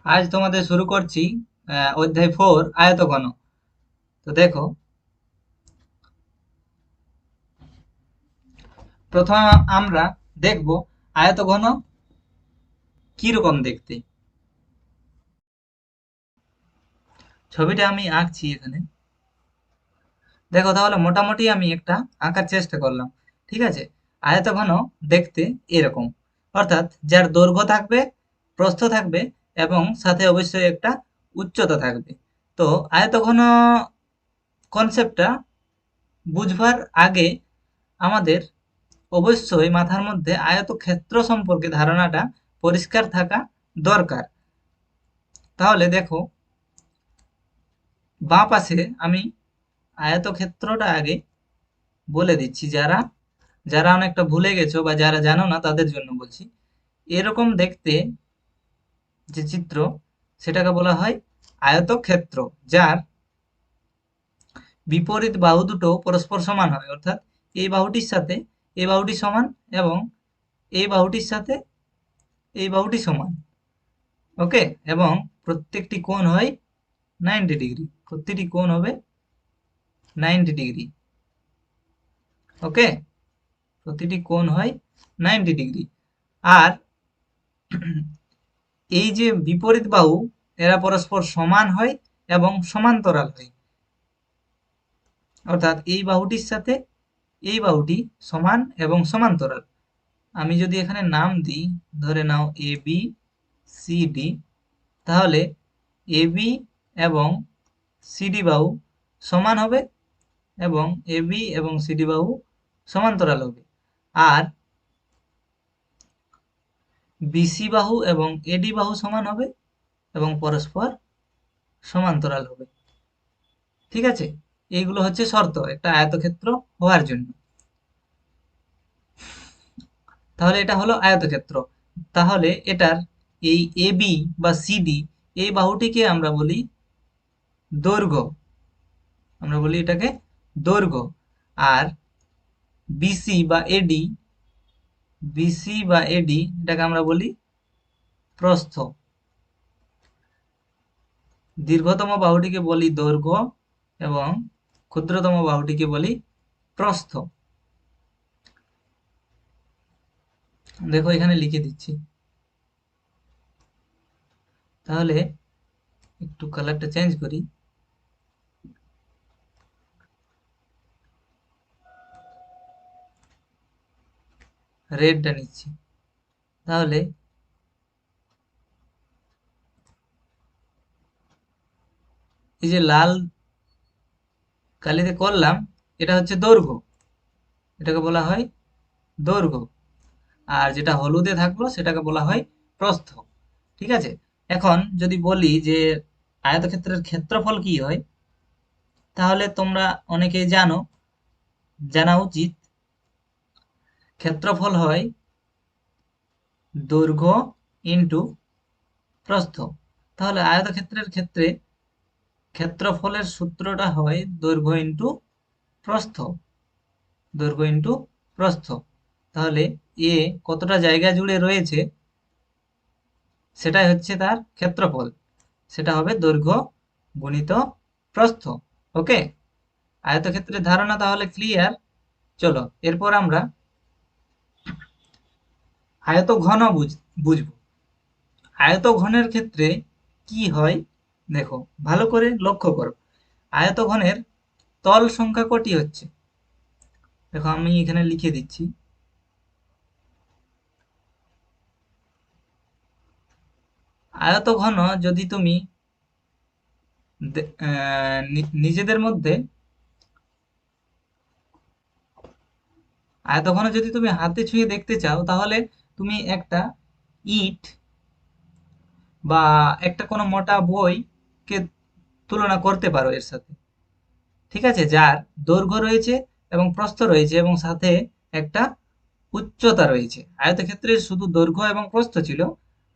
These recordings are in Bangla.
আজ তোমাদের শুরু করছি অধ্যায় 4 আয়তঘন। তো দেখো, প্রথমে আমরা দেখব আয়তঘন কিরকম দেখতে। ছবিটা আমি আঁকছি এখানে। দেখো, তাহলে মোটামুটি আমি একটা আঁকার চেষ্টা করলাম। ঠিক আছে। আয়তঘন দেখতে এরকম, অর্থাৎ যার দৈর্ঘ্য থাকবে, প্রস্থ থাকবে এবং সাথে অবশ্যই একটা উচ্চতা থাকবে। তো আয়তঘন কনসেপ্টটা বুঝবার আগে আমাদের অবশ্যই মাথার মধ্যে আয়তক্ষেত্র সম্পর্কে ধারণাটা পরিষ্কার থাকা দরকার। তাহলে দেখো, বাঁ পাশে আমি আয়তক্ষেত্রটা আগে বলে দিচ্ছি, যারা যারা অনেকটা ভুলে গেছো বা যারা জানো না তাদের জন্য বলছি। এরকম দেখতে যে চিত্র, সেটাকে বলা হয় আয়তক্ষেত্র, যার বিপরীত বাহু দুটো পরস্পর সমান হয়, অর্থাৎ এই বাহুটির সাথে এই বাহুটি সমান এবং এই বাহুটির সাথে এই বাহুটি সমান। ওকে। এবং প্রত্যেকটি কোণ হয় 90 ডিগ্রি, প্রতিটি কোণ হবে 90 ডিগ্রি। ওকে, প্রতিটি কোণ হয় 90 ডিগ্রি। আর এই যে বিপরীত বাহু, এরা পরস্পর সমান হয় এবং সমান্তরাল হয়, অর্থাৎ এই বাহুটির সাথে এই বাহুটি সমান এবং সমান্তরাল। আমি যদি এখানে নাম দিই, ধরে নাও এ বি সি ডি, তাহলে এ বি এবং সিডি বাহু সমান হবে এবং এবি এবং সিডি বাহু সমান্তরাল হবে। আর বিসি বাহু এবং এডি বাহু সমান হবে এবং পরস্পর সমান্তরাল হবে। ঠিক আছে। এইগুলো হচ্ছে শর্ত একটা আয়তক্ষেত্র হওয়ার জন্য। তাহলে এটা হলো আয়তক্ষেত্র। তাহলে এটার এই এবি বা সিডি, এই বাহুটিকে আমরা বলি দৈর্ঘ্য। আমরা বলি এটাকে দৈর্ঘ্য। আর বিসি বা এডি, বিসি বা এডি এটাকে আমরা বলি প্রস্থ। দীর্ঘতম বাহুটিকে বলি দৈর্ঘ্য এবং ক্ষুদ্রতম বাহুটিকে বলি প্রস্থ। দেখো, এখানে লিখে দিচ্ছি। তাহলে একটু কালারটা চেঞ্জ করি। রেডটা নিচ্ছি। তাহলে এই যে লাল কালিতে করলাম, এটা হচ্ছে দৈর্ঘ্য, এটাকে বলা হয় দৈর্ঘ্য। আর যেটা হলুদে থাকলো সেটাকে বলা হয় প্রস্থ। ঠিক আছে। এখন যদি বলি যে আয়তক্ষেত্রের ক্ষেত্রফল কি হয়, তাহলে তোমরা অনেকেই জানো, জানা উচিত। ক্ষেত্রফল হয় দৈর্ঘ্য ইন্টু প্রস্থ। তাহলে আয়তক্ষেত্রের ক্ষেত্রে ক্ষেত্রফলের সূত্রটা হয় দৈর্ঘ্য ইন্টু প্রস্থ, দৈর্ঘ্য ইন্টু প্রস্থ। তাহলে এ কতটা জায়গা জুড়ে রয়েছে সেটাই হচ্ছে তার ক্ষেত্রফল, সেটা হবে দৈর্ঘ্য গুণিত প্রস্থ। ওকে। আয়তক্ষেত্রের ধারণা তাহলে ক্লিয়ার। চলো, এরপর আমরা আয়তঘন বুঝবো। আয়তঘনের ক্ষেত্রে কি হয় দেখো, ভালো করে লক্ষ্য করো। আয়তঘনের তল সংখ্যা কটি হচ্ছে? দেখো, আমি এখানে লিখে দিচ্ছি। আয়তঘন যদি তুমি নিজেদের মধ্যে, আয়তঘন যদি তুমি হাতে ছুঁয়ে দেখতে চাও, তাহলে তুমি একটা ইট বা একটা কোনো মোটা বইকে তুলনা করতে পারো এর সাথে। ঠিক আছে, যার দৈর্ঘ্য রয়েছে এবং প্রস্থ রয়েছে এবং সাথে একটা উচ্চতা রয়েছে। আয়তক্ষেত্রের শুধু দৈর্ঘ্য এবং প্রস্থ ছিল,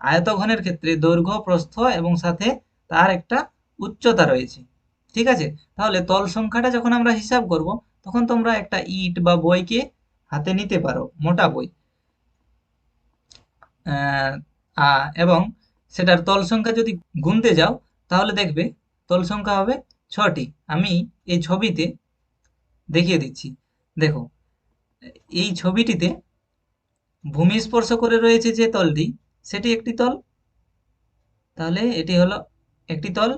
আয়তঘনের ক্ষেত্রে দৈর্ঘ্য, প্রস্থ এবং সাথে তার একটা উচ্চতা রয়েছে। ঠিক আছে। তাহলে তল সংখ্যাটা যখন আমরা হিসাব করব, তখন তোমরা একটা ইট বা বইকে হাতে নিতে পারো, মোটা বই। এবং সেটার তল সংখ্যা যদি গুনতে যাও তাহলে দেখবে তল সংখ্যা হবে 6টি। আমি এই ছবিতে দেখিয়ে দিচ্ছি। দেখো, এই ছবিটিতে ভূমি স্পর্শ করে রয়েছে যে তলটি, সেটি একটি তল। তাহলে এটি হলো একটি তল,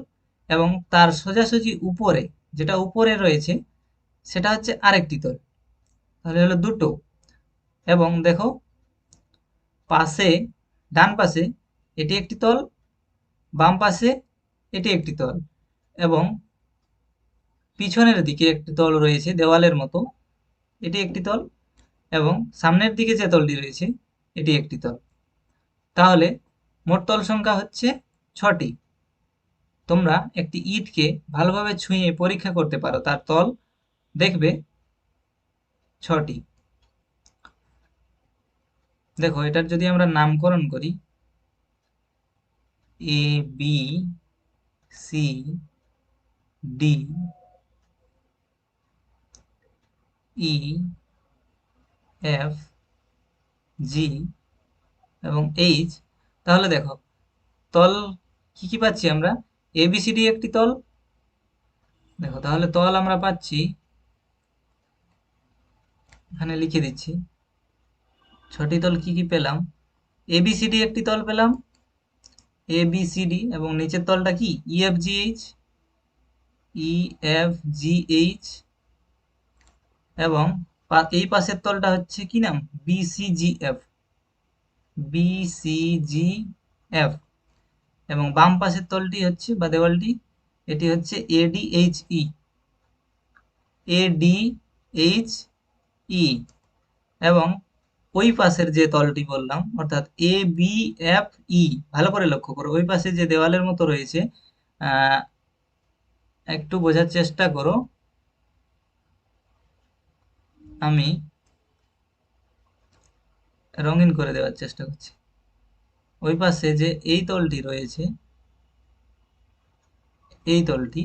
এবং তার সোজাসুজি উপরে, যেটা উপরে রয়েছে, সেটা হচ্ছে আরেকটি তল। তাহলে হলো দুটো। এবং দেখো, পাশে, ডান পাশে এটি একটি তল, বাম পাশে এটি একটি তল, এবং পিছনের দিকে একটি তল রয়েছে দেওয়ালের মতো, এটি একটি তল, এবং সামনের দিকে যে তলটি রয়েছে এটি একটি তল। তাহলে মোট তল সংখ্যা হচ্ছে 6টি। তোমরা একটি ইটকে ভালোভাবে ছুঁয়ে পরীক্ষা করতে পারো, তার তল দেখবে 6টি। দেখো, এটার যদি আমরা নামকরণ করি, A B C D E F G এবং এইচ, তাহলে দেখো তল কি কি পাচ্ছি আমরা। এবিসিডি একটি তল। দেখো, তাহলে তল আমরা পাচ্ছি, এখানে লিখে দিচ্ছি 6টি তল কি কি পেলাম। এবিসিডি একটি তল পেলাম, এবিসিডি, এবং নিচের তলটা কি, ইএফজিএইচ, ইএফজিএইচ, এবং এই পাশের তলটা হচ্ছে কি নাম, বিসিজিএফ, বিসিজিএফ, এবং বাম পাশের তলটি হচ্ছে বা দেওয়ালটি, এটি হচ্ছে এডিএইচই, এডিএইচই, এবং ওই পাশের যে তলটি বললাম অর্থাৎ এ বি এফ ই, ভালো করে লক্ষ্য করো ওই পাশে যে দেওয়ালের মতো রয়েছে, আহ, একটু বোঝার চেষ্টা করো। আমি রঙিন করে দেওয়ার চেষ্টা করছি। ওই পাশে যে এই তলটি রয়েছে, এই তলটি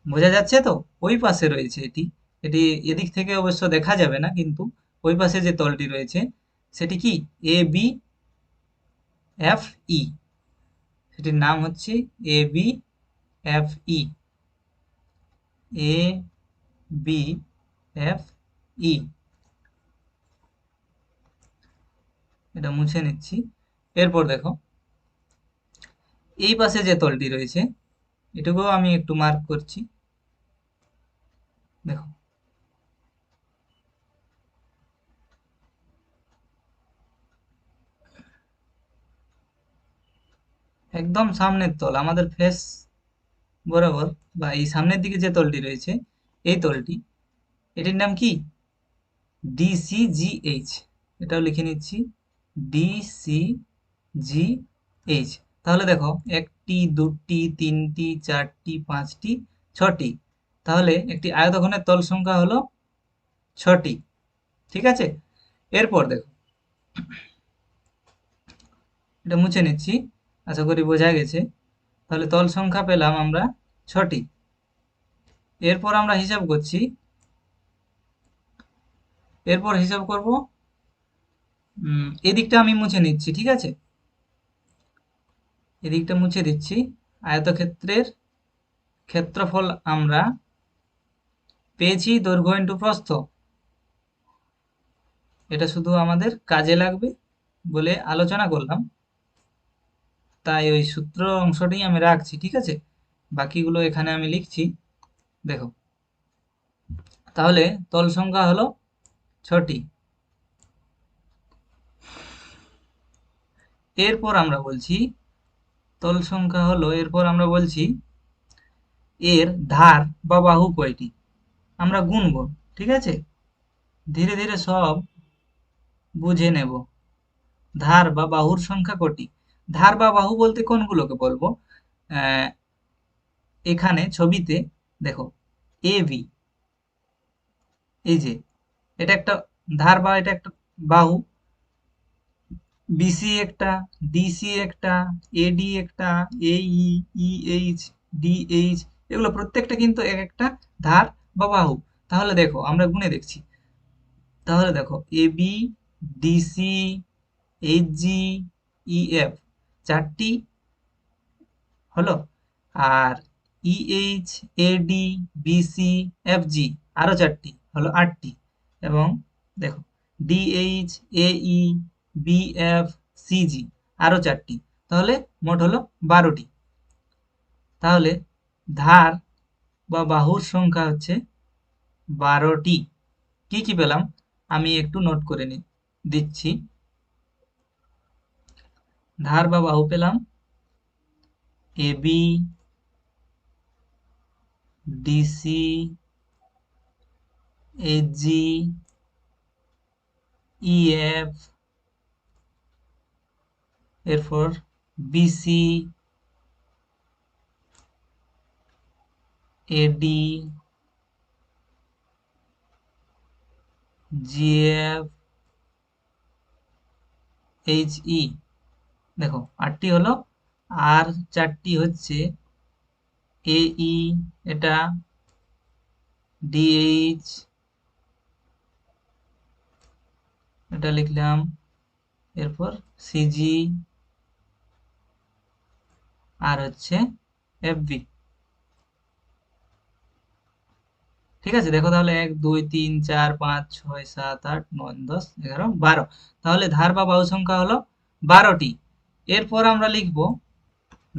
বোঝা যাচ্ছে তো, ওই পাশে রয়েছে এটি। এটি এদিক থেকে অবশ্য দেখা যাবে না, কিন্তু ওই পাশে যে তলটি রয়েছে সেটি কি, এ বি এফ ই, সেটির নাম হচ্ছে A B F E, A B F E. এটা মুছে নিচ্ছি। এরপর দেখো, এই পাশে যে তলটি রয়েছে এটুকুও আমি একটু মার্ক করছি। দেখো, একদম সামনের তল, আমাদের ফেস বরাবর, বা এই সামনের দিকে যে তলটি রয়েছে, এই তলটি, এটির নাম কি, ডিসিজিএইচ। এটাও লিখে নিচ্ছি, ডিসিজিএইচ। তাহলে দেখো, একটি, দুটি, তিনটি, চারটি, পাঁচটি, 6টি। তাহলে একটি আয়তঘনের তল সংখ্যা হলো 6টি। ঠিক আছে। এরপর দেখো, এটা মুছে নিচ্ছি, আশা করি বোঝা গেছে। তাহলে তল সংখ্যা পেলাম আমরা 6টি। এরপর আমরা হিসাব করছি, এরপর হিসাব করব, এদিকটা আমি মুছে নিচ্ছি, ঠিক আছে, এদিকটা মুছে দিচ্ছি। আয়তক্ষেত্রের ক্ষেত্রফল আমরা পেয়েছি দৈর্ঘ্য ইন্টু প্রস্থ। এটা শুধু আমাদের কাজে লাগবে বলে আলোচনা করলাম, তাই ওই সূত্র অংশটি আমি রাখছি, ঠিক আছে, বাকিগুলো এখানে আমি লিখছি। দেখো, তাহলে তল সংখ্যা হলো 6টি। এরপর আমরা বলছি, তল সংখ্যা হলো, এরপর আমরা বলছি এর ধার বা বাহু কয়টি, আমরা গুনব, ঠিক আছে, ধীরে ধীরে সব বুঝে নেব। ধার বা বাহুর সংখ্যা কটি, ধার বা বাহু বলতে কোনগুলোকে বলবো, আহ, এখানে ছবিতে দেখো, এ বি, এই যে এটা একটা ধার বা এটা একটা বাহু, বিসি একটা, ডিসি একটা, এডি একটা, এই, ইএইচ, ডিএইচ, এগুলো প্রত্যেকটা কিন্তু এক একটা ধার বা বাহু। তাহলে দেখো, আমরা গুনে দেখছি। তাহলে দেখো, AB, DC, HG, E F চারটি হলো, আর EH AD BC F G আরো চারটি হলো, আটটি। এবং দেখো ডিএইচ এই বিএফ সিজি আরো চারটি, তাহলে মোট হলো 12টি। তাহলে ধার বা বাহুর সংখ্যা হচ্ছে 12টি। কি কি পেলাম আমি একটু নোট করে দিচ্ছি। ধার বা বাহু পেলাম A B, DC, AG, EF, এরপর বিসি, এডি, জিএফ, এইচ ই। দেখো 8টি হলো, আর 4টি হচ্ছে এই, এটা ডিএইচ, এটা লিখলাম, এরপর সিজি, আর হচ্ছে এফবি। ঠিক আছে, দেখো তাহলে 1 2 3 4 5 6 7 8 9 10 11 12। তাহলে ধার বা বাহু সংখ্যা হলো 12টি। এরপর আমরা লিখব,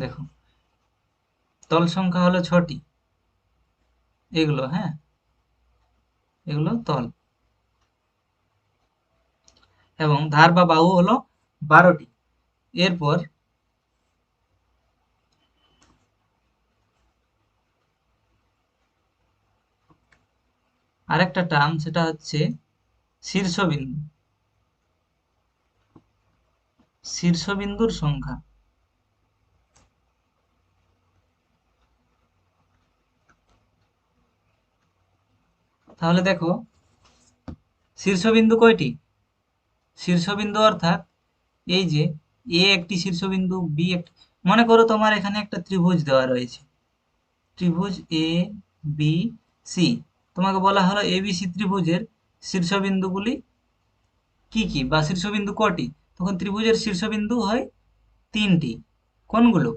দেখো তল সংখ্যা হলো 6টি। এগুলো, হ্যাঁ, এগুলো তল, এবং ধার বা বাহু হলো 12টি। এরপর আরেকটা টার্ম, সেটা হচ্ছে শীর্ষবিন্দু। শীর্ষবিন্দুর সংখ্যা। তাহলে দেখো শীর্ষবিন্দু কয়টি? শীর্ষবিন্দু অর্থাৎ এই যে এ একটি শীর্ষবিন্দু, বি একটি, মনে করো তোমার এখানে একটা ত্রিভুজ দেওয়া রয়েছে, ত্রিভুজ এ বি সি। তোমাকে বলা হলো এবিসি ত্রিভুজের শীর্ষবিন্দুগুলি কি কি, বা শীর্ষবিন্দু কটি? তখন ত্রিভুজের শীর্ষবিন্দু হয় 3টি। কোনগুলো?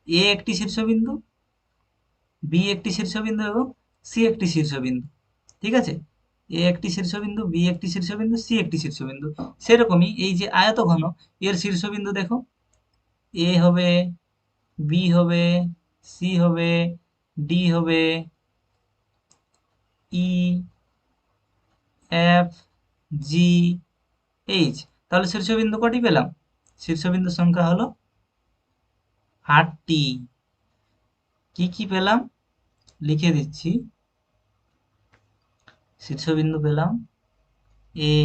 এ একটি শীর্ষবিন্দু, বি একটি শীর্ষবিন্দু এবং সি একটি শীর্ষবিন্দু। ঠিক আছে, এ একটি শীর্ষবিন্দু, বি একটি শীর্ষবিন্দু, সি একটি শীর্ষবিন্দু। সেরকমই এই যে আয়তঘন, এর শীর্ষবিন্দু দেখো এ হবে, বি হবে, সি হবে, ডি হবে, ই, এফ, জি, এইচ। তাহলে শীর্ষবিন্দু কটি পেলাম? শীর্ষবিন্দুর সংখ্যা হলো 8টি। কি কি পেলাম লিখে দিচ্ছি। শীর্ষবিন্দু পেলাম এ,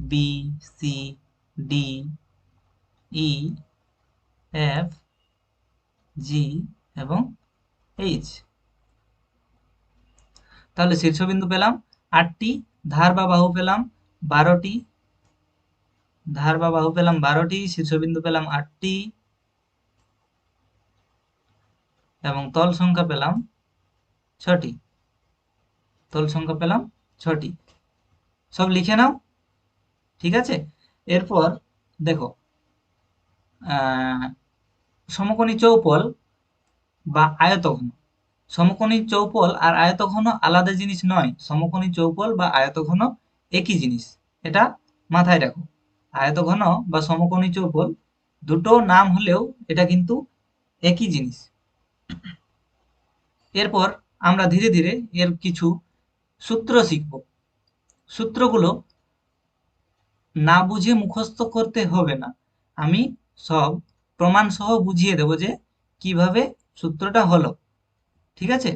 B, C, D, E, F, G এবং এইচ। তাহলে শীর্ষবিন্দু পেলাম 8টি, ধার বা বাহু পেলাম 12টি, ধার বা বাহু পেলাম 12টি, শীর্ষবিন্দু পেলাম 8টি, এবং তল সংখ্যা পেলাম 6টি। তল সংখ্যা পেলাম 6টি। সব লিখে নাও, ঠিক আছে। এরপর দেখো সমকোণী চৌপল বা আয়তঘন। সমকোণী চৌপল আর আয়তঘন আলাদা জিনিস নয়, সমকোণী চৌপল বা আয়তঘন একই জিনিস, এটা মাথায় রাখো। আয়তঘন বা সমকোণী চৌপল দুটো নাম হলেও এটা কিন্তু একই জিনিস। এরপর আমরা ধীরে ধীরে এর কিছু সূত্র শিখব। সূত্রগুলো না বুঝে মুখস্থ করতে হবে না, আমি সব প্রমাণ সহ বুঝিয়ে দেব যে কিভাবে সূত্রটা হলো। ঠিক আছে,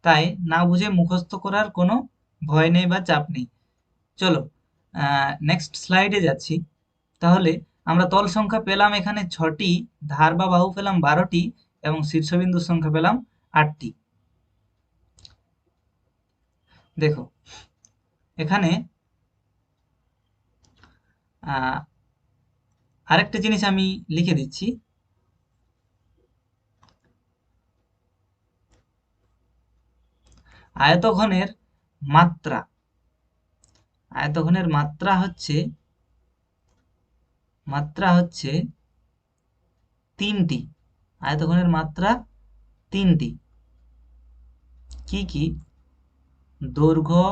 তাই না বুঝে মুখস্থ করার কোনো ভয় নেই বা চাপ নেই। চলো নেক্সট স্লাইডে যাচ্ছি। তাহলে আমরা তল সংখ্যা পেলাম এখানে 6টি, ধার বা বাহু পেলাম 12টি, এবং শীর্ষবিন্দুর সংখ্যা পেলাম 8টি। দেখো এখানে আরেকটা জিনিস আমি লিখে দিচ্ছি। আয়তঘনের মাত্রা, আয়তঘনের মাত্রা হচ্ছে মাত্রা হচ্ছে 3টি, আয়তঘনের মাত্রা 3টি। কি কি? দৈর্ঘ্য,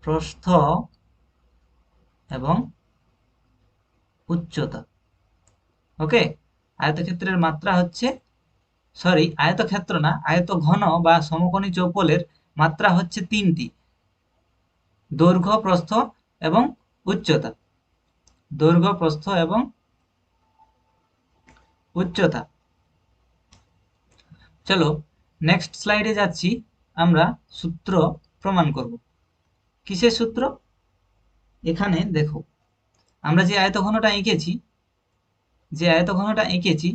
প্রস্থ এবং উচ্চতা। ওকে, আয়তক্ষেত্রের মাত্রা হচ্ছে, সরি আয়তক্ষেত্র না, আয়তঘন বা সমকোণী চৌপলের মাত্রা হচ্ছে 3টি: দৈর্ঘ্য, প্রস্থ এবং উচ্চতা। দৈর্ঘ্য, প্রস্থ এবং উচ্চতা। চলো নেক্সট স্লাইডে যাচ্ছি, আমরা সূত্র প্রমাণ করব। কিসের সূত্র? এখানে দেখো, আমরা যে আয়তঘনটা এঁকেছি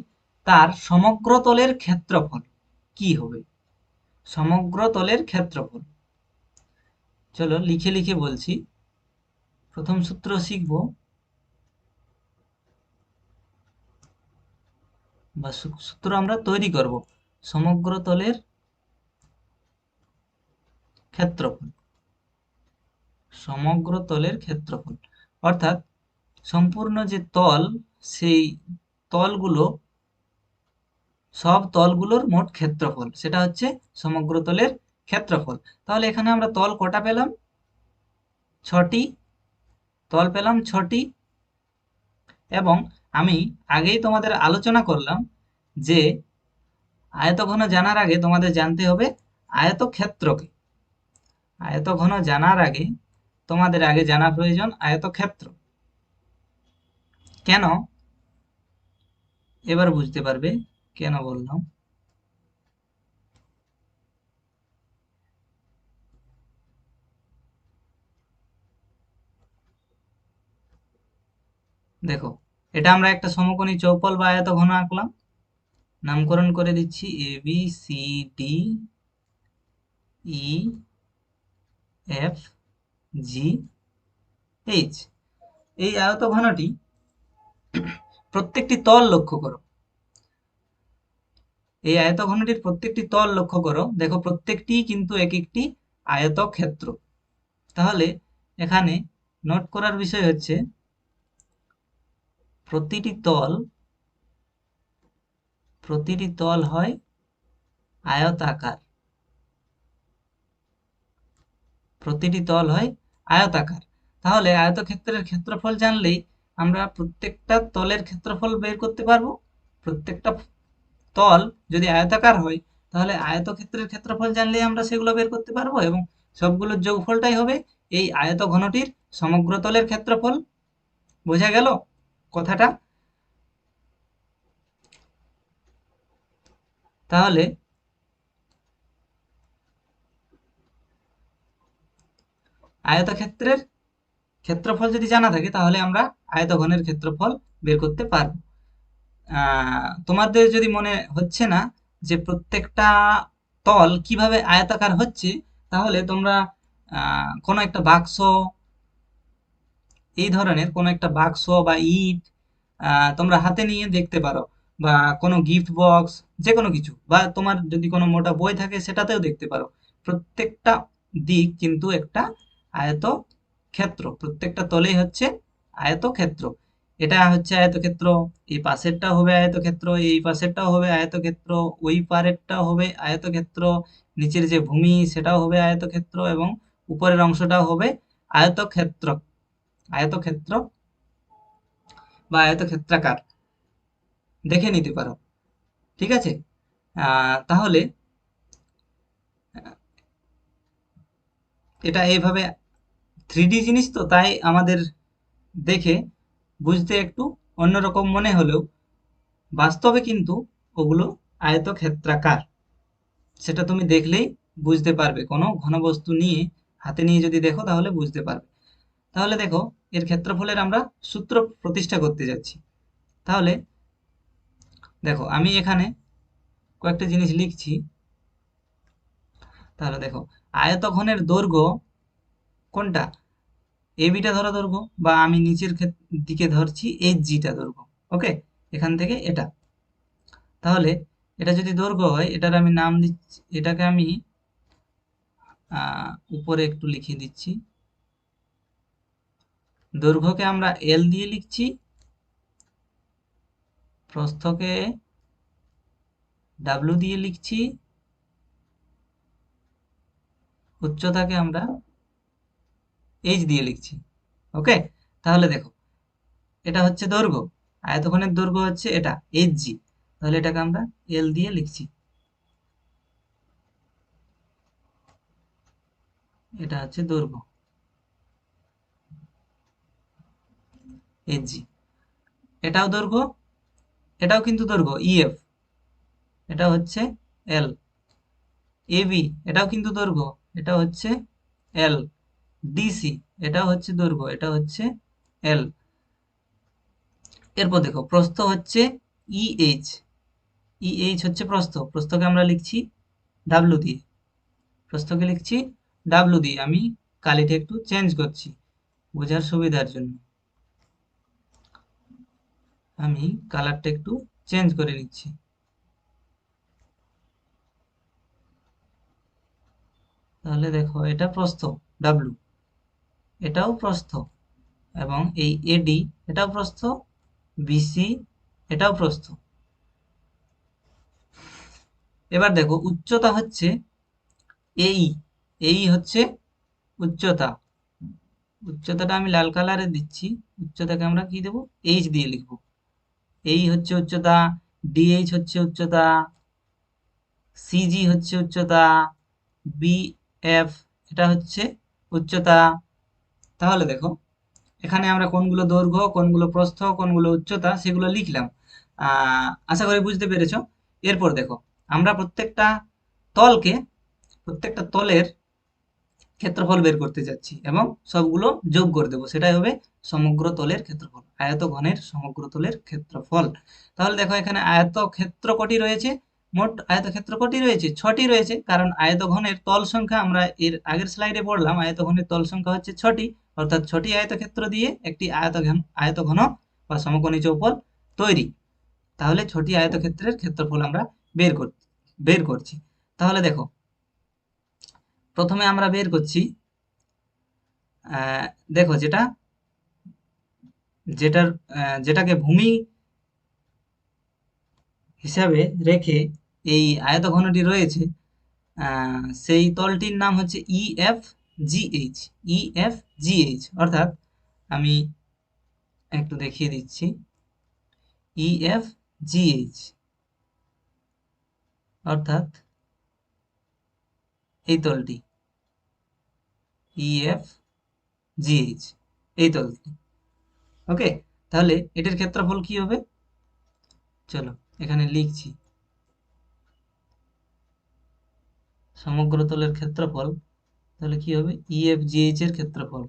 তার সমগ্র তলের ক্ষেত্রফল কি হবে? সমগ্র তলের ক্ষেত্রফল। চলো লিখে লিখে বলছি। প্রথম সূত্র শিখব, বা সূত্র আমরা তৈরি করব। সমগ্র তলের ক্ষেত্রফল। সমগ্র তলের ক্ষেত্রফল অর্থাৎ সম্পূর্ণ যে তল, সেই তলগুলো, সব তলগুলোর মোট ক্ষেত্রফল, সেটা হচ্ছে সমগ্র তলের ক্ষেত্রফল। তাহলে এখানে আমরা তল কটা পেলাম? 6টি। তল পেলাম 6টি। এবং আমি আগেই তোমাদের আলোচনা করলাম যে আয়তঘন জানার আগে তোমাদের জানতে হবে আয়তক্ষেত্রকে। আয়তঘন জানার আগে তোমাদের আগে জানা প্রয়োজন আয়তক্ষেত্র। কেন? এবার বুঝতে পারবে কেন বললাম। দেখো, এটা আমরা একটা সমকোণী চৌপল বা আয়তঘন আঁকলাম। নামকরণ করে দিচ্ছি A B C D E F G H. এই আয়তঘনটি প্রত্যেকটি তল লক্ষ্য করো। এই আয়তঘনটির প্রত্যেকটি তল লক্ষ্য করো। দেখো প্রত্যেকটি কিন্তু এক একটি আয়তক্ষেত্র। তাহলে এখানে নোট করার বিষয় হচ্ছে প্রতিটি তল হয় আয়তাকার। প্রতিটি তল হয় আয়তাকার। তাহলে আয়তক্ষেত্রের ক্ষেত্রফল জানলেই আমরা প্রত্যেকটা তলের ক্ষেত্রফল বের করতে পারবো। প্রত্যেকটা তল যদি আয়তাকার হয় তাহলে আয়তক্ষেত্রের ক্ষেত্রফল জানলেই আমরা সেগুলো বের করতে পারবো, এবং সবগুলোর যোগফলটাই হবে এই আয়তঘনটির সমগ্র তলের ক্ষেত্রফল। বোঝা গেল কথাটা? তাহলে আয়তক্ষেত্রের ক্ষেত্রফল যদি জানা থাকে তাহলে আমরা আয়তঘনের ক্ষেত্রফল বের করতে পারবো। তোমাদের যদি মনে হচ্ছে না যে প্রত্যেকটা তল কিভাবে আয়তাকার হচ্ছে, তাহলে তোমরা কোনো একটা বাক্স, এই ধরনের কোনো একটা বাক্স বা ইট তোমরা হাতে নিয়ে দেখতে পারো, বা কোনো গিফট বক্স, যে কোনো কিছু, বা তোমার যদি কোনো মোটা বই থাকে সেটাতেও দেখতে পারো। প্রত্যেকটা দিক কিন্তু একটা আয়তক্ষেত্র। প্রত্যেকটা তলেই হচ্ছে আয়তক্ষেত্র। এটা হচ্ছে আয়তক্ষেত্র, এই পাশেরটাও হবে আয়তক্ষেত্র, এই পাশেরটাও হবে আয়তক্ষেত্র, ওই পারেরটাও হবে আয়তক্ষেত্র, নিচের যে ভূমি সেটাও হবে আয়তক্ষেত্র, এবং উপরের অংশটাও হবে আয়তক্ষেত্র। আয়তক্ষেত্র বা আয়তক্ষেত্রাকার দেখে নিতে পারো। ঠিক আছে? তাহলে এটা এইভাবে 3D জিনিস তো, তাই আমাদের দেখে বুঝতে একটু অন্যরকম মনে হলেও বাস্তবে কিন্তু ওগুলো আয়তক্ষেত্রাকার। সেটা তুমি দেখলেই বুঝতে পারবে। কোনো ঘনবস্তু নিয়ে হাতে নিয়ে যদি দেখো তাহলে বুঝতে পারবে। তাহলে দেখো, এর ক্ষেত্রফলের আমরা সূত্র প্রতিষ্ঠা করতে যাচ্ছি। তাহলে দেখো, আমি এখানে কয়েকটা জিনিস লিখছি। তাহলে দেখো, আয়তঘনের দৈর্ঘ্য কোনটা? এ বিটা ধরো দৈর্ঘ্য, বা আমি নিচের দিকে ধরছি এইচ জিটা দৈর্ঘ্য। ওকে, এখান থেকে এটা। তাহলে এটা যদি দৈর্ঘ্য হয়, এটার আমি নাম দিচ্ছি, এটাকে আমি উপরে একটু লিখে দিচ্ছি দৈর্ঘ্যকে আমরা এল দিয়ে লিখছি, প্রস্থকে ডাব্লু দিয়ে লিখছি, উচ্চতাকে আমরা এইচ দিয়ে লিখছি। ওকে, তাহলে দেখো এটা হচ্ছে দৈর্ঘ্য, আয়তঘনের দৈর্ঘ্য হচ্ছে এটা এইচ জি, তাহলে এটাকে আমরা এল দিয়ে লিখছি। এটা হচ্ছে দৈর্ঘ্য এইচ জি। এটাও দৈর্ঘ্য, এটাও কিন্তু দৈর্ঘ্য ইএফ, এটা হচ্ছে এল। এবি এটাও কিন্তু দৈর্ঘ্য, এটা হচ্ছে এল। ডিসি এটাও হচ্ছে দৈর্ঘ্য, এটা হচ্ছে এল। এরপর দেখো প্রস্থ হচ্ছে ইএইচ, ইএইচ হচ্ছে প্রস্থ, প্রস্থকে আমরা লিখছি ডাব্লু দিয়ে, প্রস্থকে লিখছি ডাব্লু দিয়ে। আমি কালিটা একটু চেঞ্জ করছি বোঝার সুবিধার জন্য, আমি কালারটা একটু চেঞ্জ করে নিচ্ছি। তাহলে দেখো এটা প্রস্থ ডাব্লু, এটাও প্রস্থ, এবং এই এডি এটাও প্রস্থ, বিসি এটাও প্রস্থ। এবার দেখো উচ্চতা হচ্ছে এই, এই হচ্ছে উচ্চতা, উচ্চতাটা আমি লাল কালারে দিচ্ছি, উচ্চতাকে আমরা কি দেবো এইচ দিয়ে লিখবো। এই হচ্ছে উচ্চতা, ডিএইচ হচ্ছে উচ্চতা, সিজি হচ্ছে উচ্চতা, বিএফ এটা হচ্ছে উচ্চতা। তাহলে দেখো এখানে আমরা কোনগুলো দৈর্ঘ্য, কোনগুলো প্রস্থ, কোনগুলো উচ্চতা সেগুলো লিখলাম। আশা করি বুঝতে পেরেছো। এরপর দেখো আমরা তলকে প্রত্যেকটা তলের ক্ষেত্রফল বের করতে যাচ্ছি এবং সবগুলো যোগ করে দেবো, সেটাই হবে সমগ্র তলের ক্ষেত্রফল, আয়তঘনের সমগ্র তলের ক্ষেত্রফল। তাহলে দেখো এখানে আয়তক্ষেত্র কটি রয়েছে, মোট আয়তক্ষেত্র কটি রয়েছে, 6টি রয়েছে, কারণ আয়তঘনের তল সংখ্যা আমরা এর আগের স্লাইডে পড়লাম, আয়তঘনের তল সংখ্যা হচ্ছে 6টি, অর্থাৎ 6টি আয়তক্ষেত্র দিয়ে একটি আয়তঘন বা সমকোণী চৌপল তৈরি। তাহলে 6টি আয়তক্ষেত্রের ক্ষেত্রফল আমরা বের করছি। তাহলে দেখো প্রথমে আমরা বের করছি, দেখো যেটার যেটাকে ভূমি হিসাবে রেখে এই আয়তঘনটি রয়েছে, সেই তলটির নাম হচ্ছে ইএফ জিএইচ, ইএফ জিএইচ, অর্থাৎ আমি একটু দেখিয়ে দিচ্ছি, ইএফ জিএইচ অর্থাৎ এই তলটি, ইএফ জিএইচ এই তলটি। ওকে, তাহলে এটির ক্ষেত্রফল কি হবে, চলো এখানে লিখছি, সমগ্র তলের ক্ষেত্রফল তাহলে কি হবে ইএফ জিএইচ এর ক্ষেত্রফল।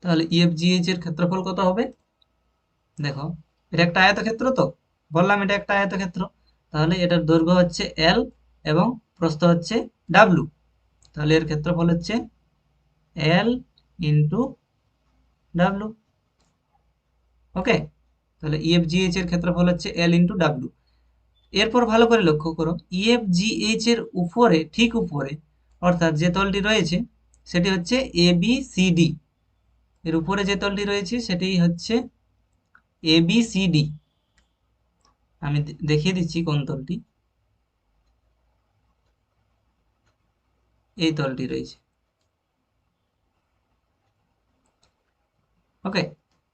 তাহলে ইএফজিএইচ এর ক্ষেত্রফল কত হবে, দেখো এটা একটা আয়তক্ষেত্র, তো বললাম এটা একটা আয়তক্ষেত্র, তাহলে এটার দৈর্ঘ্য হচ্ছে এল এবং প্রস্থ হচ্ছে ডাব্লু, তাহলে এর ক্ষেত্রফল হচ্ছে এল ইন্টু ডাব্লু। ওকে, তাহলে ইএফজিএইচ এর ক্ষেত্রফল হচ্ছে এল ইন্টু ডাব্লু। এরপর ভালো করে লক্ষ্য করো, ইএফজিএইচ এর উপরে, ঠিক উপরে, অর্থাৎ যে তলটি রয়েছে সেটি হচ্ছে এবিসিডি, এর উপরে যে তলটি রয়েছে সেটি হচ্ছে এবিসিডি। আমি দেখিয়ে দিচ্ছি কোন তলটি, এই তলটি রয়েছে। ওকে,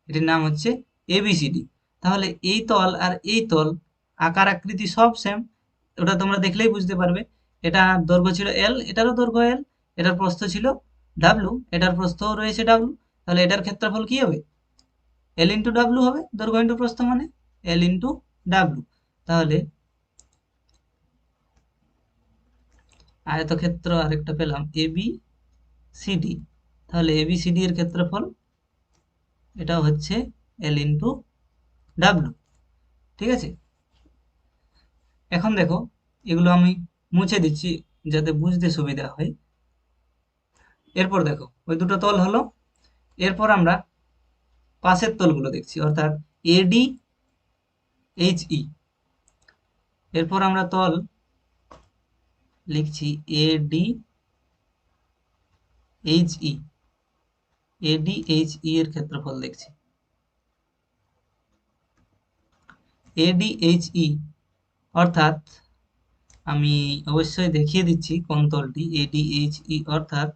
এটির নাম হচ্ছে এবিসিডি। তাহলে এই তল আর এই তল আকার আকৃতি সব সেম, ওটা তোমরা দেখলেই বুঝতে পারবে। এটা দৈর্ঘ্য ছিল এল, এটারও দৈর্ঘ্য এল, এটার প্রস্থ ছিল ডাব্লু, এটার প্রস্থও রয়েছে ডাব্লু, তাহলে এটার ক্ষেত্রফল কি হবে, এল ইন্টু ডাব্লু হবে, দৈর্ঘ্য ইন্টু প্রস্থ মানে এল ইন্টু ডাব্লু। তাহলে আয়তক্ষেত্র আরেকটা পেলাম এবি সিডি, তাহলে এবি সিডি এর ক্ষেত্রফল এটা হচ্ছে এল ইন্টু ডাব্লু। ঠিক আছে, এখন দেখো এগুলো আমি মুছে দিচ্ছি যাতে বুঝতে সুবিধা হয়। এরপর দেখো ওই দুটো তল হলো, এরপর আমরা পাশের তলগুলো দেখছি, অর্থাৎ এডি এইচ ই। এরপর আমরা তল লিখছি এডি এইচ ই, এডি এইচ ই এর ক্ষেত্রফল দেখছি। এডি এইচ ই অর্থাৎ আমি অবশ্যই দেখিয়ে দিচ্ছি কোন তলটি। এডি এইচ ই অর্থাৎ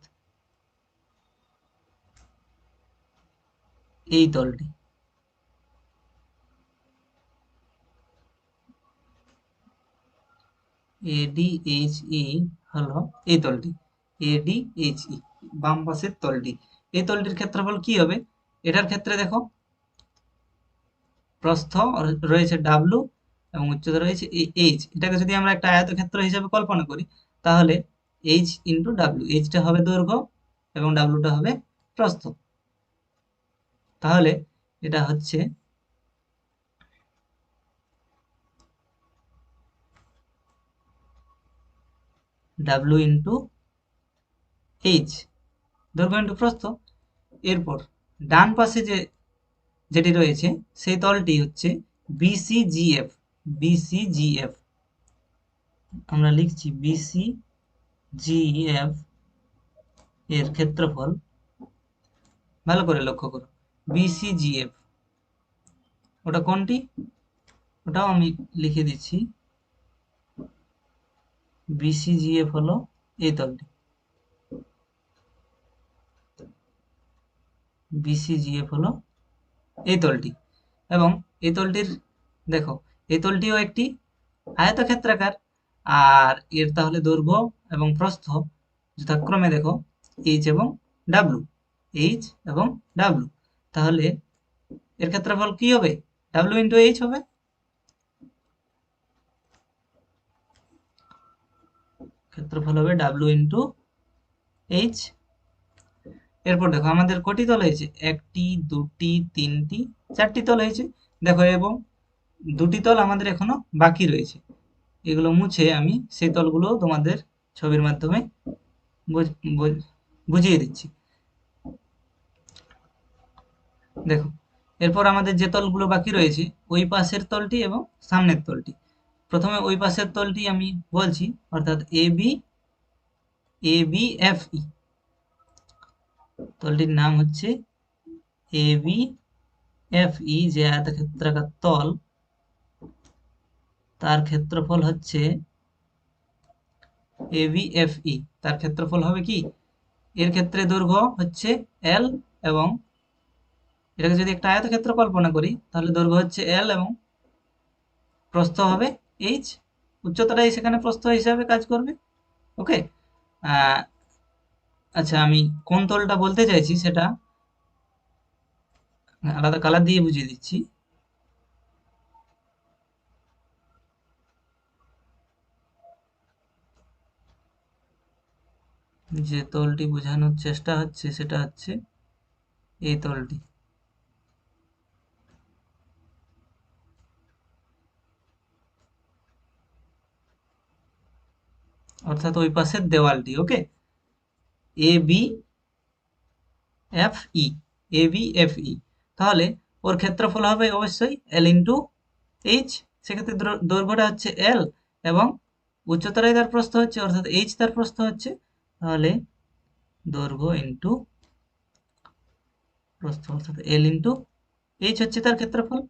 এই তলটি। ADHE হলো এই তলটি, ADHE বাম পাশের তলটি। এই তলটির ক্ষেত্রফল কি হবে? এটার ক্ষেত্রে দেখো প্রস্থ রয়েছে W এবং উচ্চতা রয়েছে H। এটাকে যদি আমরা একটা আয়তক্ষেত্র হিসেবে কল্পনা করি তাহলে H ইন্টু W, Hটা হবে দৈর্ঘ্য এবং Wটা হবে প্রস্থ। তাহলে এটা হচ্ছে W ইন্টু H, দৈর্ঘ্য ইন্টু প্রস্থ। এরপর ডান পাশে যেটি রয়েছে সেই তলটি হচ্ছে BCGF। BCGF আমরা লিখছি BCGF এর ক্ষেত্রফল, ভালো করে লক্ষ্য করো, BCGF ওটা কোনটি? ওটাও আমি লিখে দিচ্ছি। BCGF হলো এই তলটি, BCGF হলো এই তলটি। এবং এই তলটির দেখো এই তলটিও একটি আয়তক্ষেত্রাকার, আর এর তাহলে দৈর্ঘ্য এবং প্রস্থ যথাক্রমে দেখো এইচ এবং ডাব্লু, এইচ এবং ডাব্লু। তাহলে এর ক্ষেত্রফল কি হবে? ডাব্লু ইন্টু এইচ হবে। ক্ষেত্রফল হবে ডাব্লু ইন্টু এইচ। এরপর দেখো আমাদের কটি তল হয়েছে? একটি, দুটি, তিনটি, চারটি তল হয়েছে দেখো। এবং দুটি তল আমাদের এখনো বাকি রয়েছে। এগুলো মুছে আমি সেই তলগুলো তোমাদের ছবির মাধ্যমে বুঝিয়ে দিচ্ছি। দেখো এরপর আমাদের যে তলগুলো বাকি রয়েছে ওই পাশের তলটি এবং সামনের তলটি। প্রথমে ওই পাশের তলটি আমি বলছি, অর্থাৎ ABFE তলটির নাম হচ্ছে ABFE, যে আয়তক্ষেত্রাকার তল তার ক্ষেত্রফল হচ্ছে ABFE, তার ক্ষেত্রফল হবে কি? এর ক্ষেত্রে দৈর্ঘ্য হচ্ছে L এবং এটাকে যদি একটা আয়তক্ষেত্র কল্পনা করি তাহলে দৈর্ঘ্য হচ্ছে L এবং প্রস্থ হবে H, উচ্চতাটাই সেখানে প্রস্থ হিসাবে কাজ করবে। ওকে। আচ্ছা আমি কোন তলটা বলতে চাইছি সেটা আলাদা কালার দিয়ে বুঝিয়ে দিচ্ছি। যে তলটি বোঝানোর চেষ্টা হচ্ছে সেটা হচ্ছে এই তলটি, অর্থাৎ ওই পাশের দেওয়ালটি। ওকে, ABFE, ABFE তাহলে ওর ক্ষেত্রফল হবে অবশ্যই L ইন্টু এইচ। সেক্ষেত্রে দৈর্ঘ্যটা হচ্ছে L এবং উচ্চতাটাই তার প্রস্থ হচ্ছে, অর্থাৎ H তার প্রস্থ হচ্ছে। তাহলে দৈর্ঘ্য ইন্টু প্রস্থ অর্থাৎ L ইন্টু এইচ হচ্ছে তার ক্ষেত্রফল।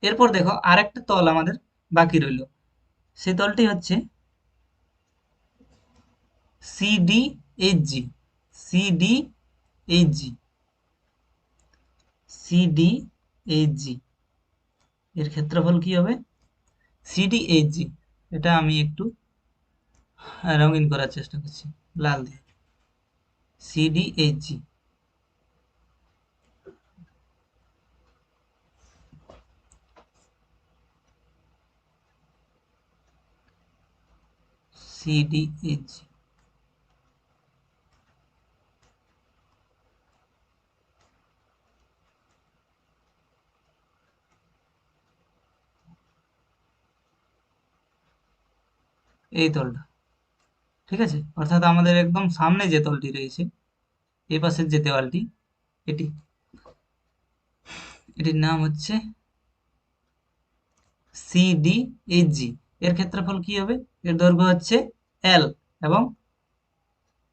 এরপর দেখো আরেকটা তল আমাদের বাকি রইল, সেই তলটি হচ্ছে CDHG। CDHG, CDHG এর ক্ষেত্রফল কি হবে? CDHG এটা আমি একটু রঙিন করার চেষ্টা করছি লাল দিয়ে। CDHG, CDHG এই তলটা, ঠিক আছে? অর্থাৎ আমাদের একদম সামনে যে তলটি রয়েছে, এই পাশের যে দেওয়ালটি, এটি, এটির নাম হচ্ছে CDHG। এর ক্ষেত্রফল কি হবে? এর দৈর্ঘ্য হচ্ছে এল এবং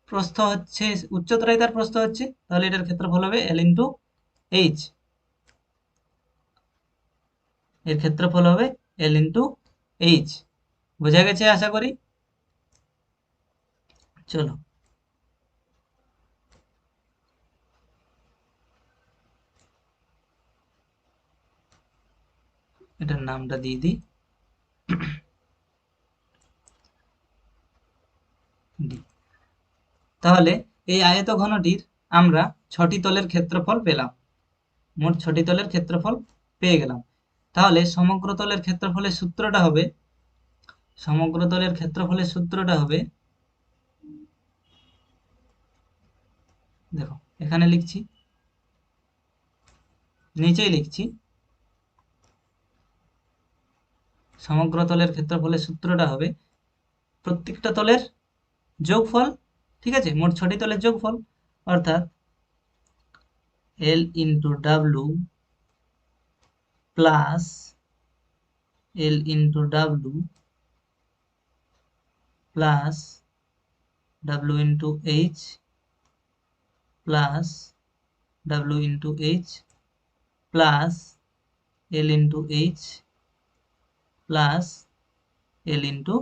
প্রস্থ হচ্ছে উচ্চতাটাই তার প্রস্থ হচ্ছে, তাহলে এটার ক্ষেত্রফল হবে এল ইন্টু এইচ। এর ক্ষেত্রফল হবে এল ইন্টু এইচ। বোঝা গেছে আশা করি। চলো এটার নামটা দিয়ে দিই ডি। তাহলে এই আয়ত ঘনটির আমরা 6টি তলের ক্ষেত্রফল পেলাম, মোট 6টি তলের ক্ষেত্রফল পেয়ে গেলাম। তাহলে সমগ্র তলের ক্ষেত্রফলের সূত্রটা হবে, সমগ্র তলের ক্ষেত্রফলের সূত্রটা হবে, দেখো এখানে লিখছি, নিচেই লিখছি, সমগ্র তলের ক্ষেত্রফলের সূত্রটা হবে প্রত্যেকটা তলের যোগফল, ঠিক আছে, মোট 6টি তলের যোগফল, অর্থাৎ L into W plus L into W plus W into H plus W into H plus L into H plus L into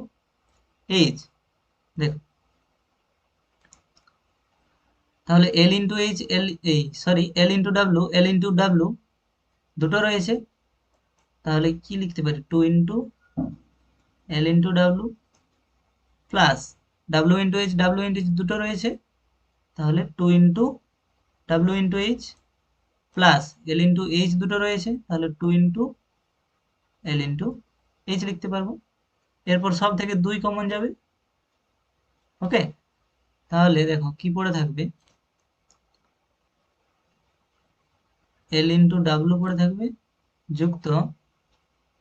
H. দেখো তাহলে এল ইন্টু এইচ এল এই সরি এল ইন্টু ডাব্লু দুটো রয়েছে, তাহলে কি লিখতে পারি, 2 into L into W plus W into H দুটো রয়েছে, তাহলে 2 into W into H plus L into H দুটো রয়েছে, তাহলে 2 ইন্টু এল ইন্টু এইচ লিখতে পারবো। এরপর সব থেকে 2 কমন যাবে। ওকে, তাহলে দেখো কি পড়ে থাকবে, এল ইন্টু ডাব্লু পড়ে থাকবে যুক্ত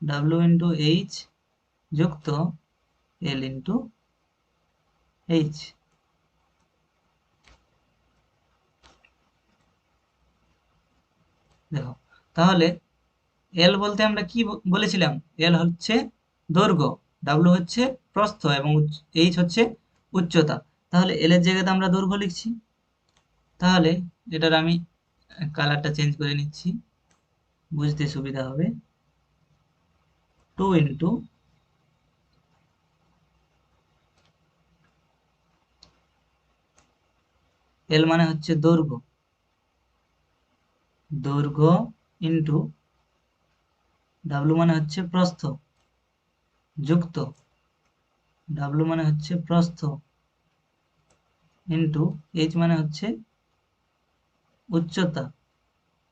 ডাব্লু ইন্টু এইচ যুক্ত এল ইন্টু এইচ। দেখো তাহলে এল বলতে আমরা কি বলেছিলাম, এল হচ্ছে দৈর্ঘ্য, ডাব্লু হচ্ছে প্রস্থ এবং এইচ হচ্ছে উচ্চতা। তাহলে এল এর জায়গাতে আমরা দৈর্ঘ্য লিখছি, তাহলে এটার আমি কালারটা চেঞ্জ করে নিচ্ছি, বুঝতে সুবিধা হবে। 2 ইন্টু এল মানে হচ্ছে দৈর্ঘ্য, দৈর্ঘ্য ইন্টু ডাব্লু মানে হচ্ছে প্রস্থ যুক্ত ডাব্লু মানে হচ্ছে প্রস্থ ইন্টু এইচ মানে হচ্ছে উচ্চতা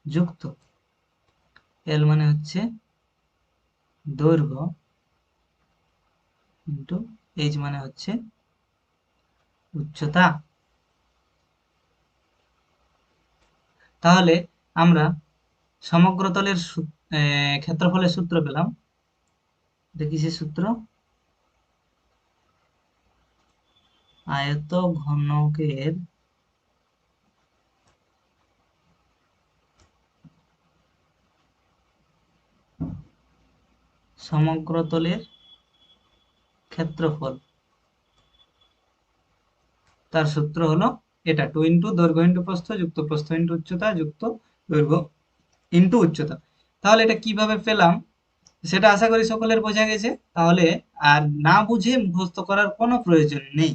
যুক্ত এল মানে হচ্ছে দৈর্ঘ্য ইন্টু এইচ মানে হচ্ছে উচ্চতা। তাহলে আমরা সমগ্র তলের ক্ষেত্রফলের সূত্র পেলাম। এটা কিসের সূত্র, আয়ত ঘনকের সমগ্র তলের ক্ষেত্রফল, তার সূত্র হলো এটা, 2 ইন্টু দৈর্ঘ্য ইন্টু প্রস্থ যুক্ত প্রস্থ ইন্টু উচ্চতা যুক্ত দৈর্ঘ্য ইন্টু উচ্চতা। তাহলে এটা কিভাবে পেলাম সেটা আশা করি সকলের বোঝা গেছে। তাহলে আর না বুঝে মুখস্থ করার কোনো প্রয়োজন নেই।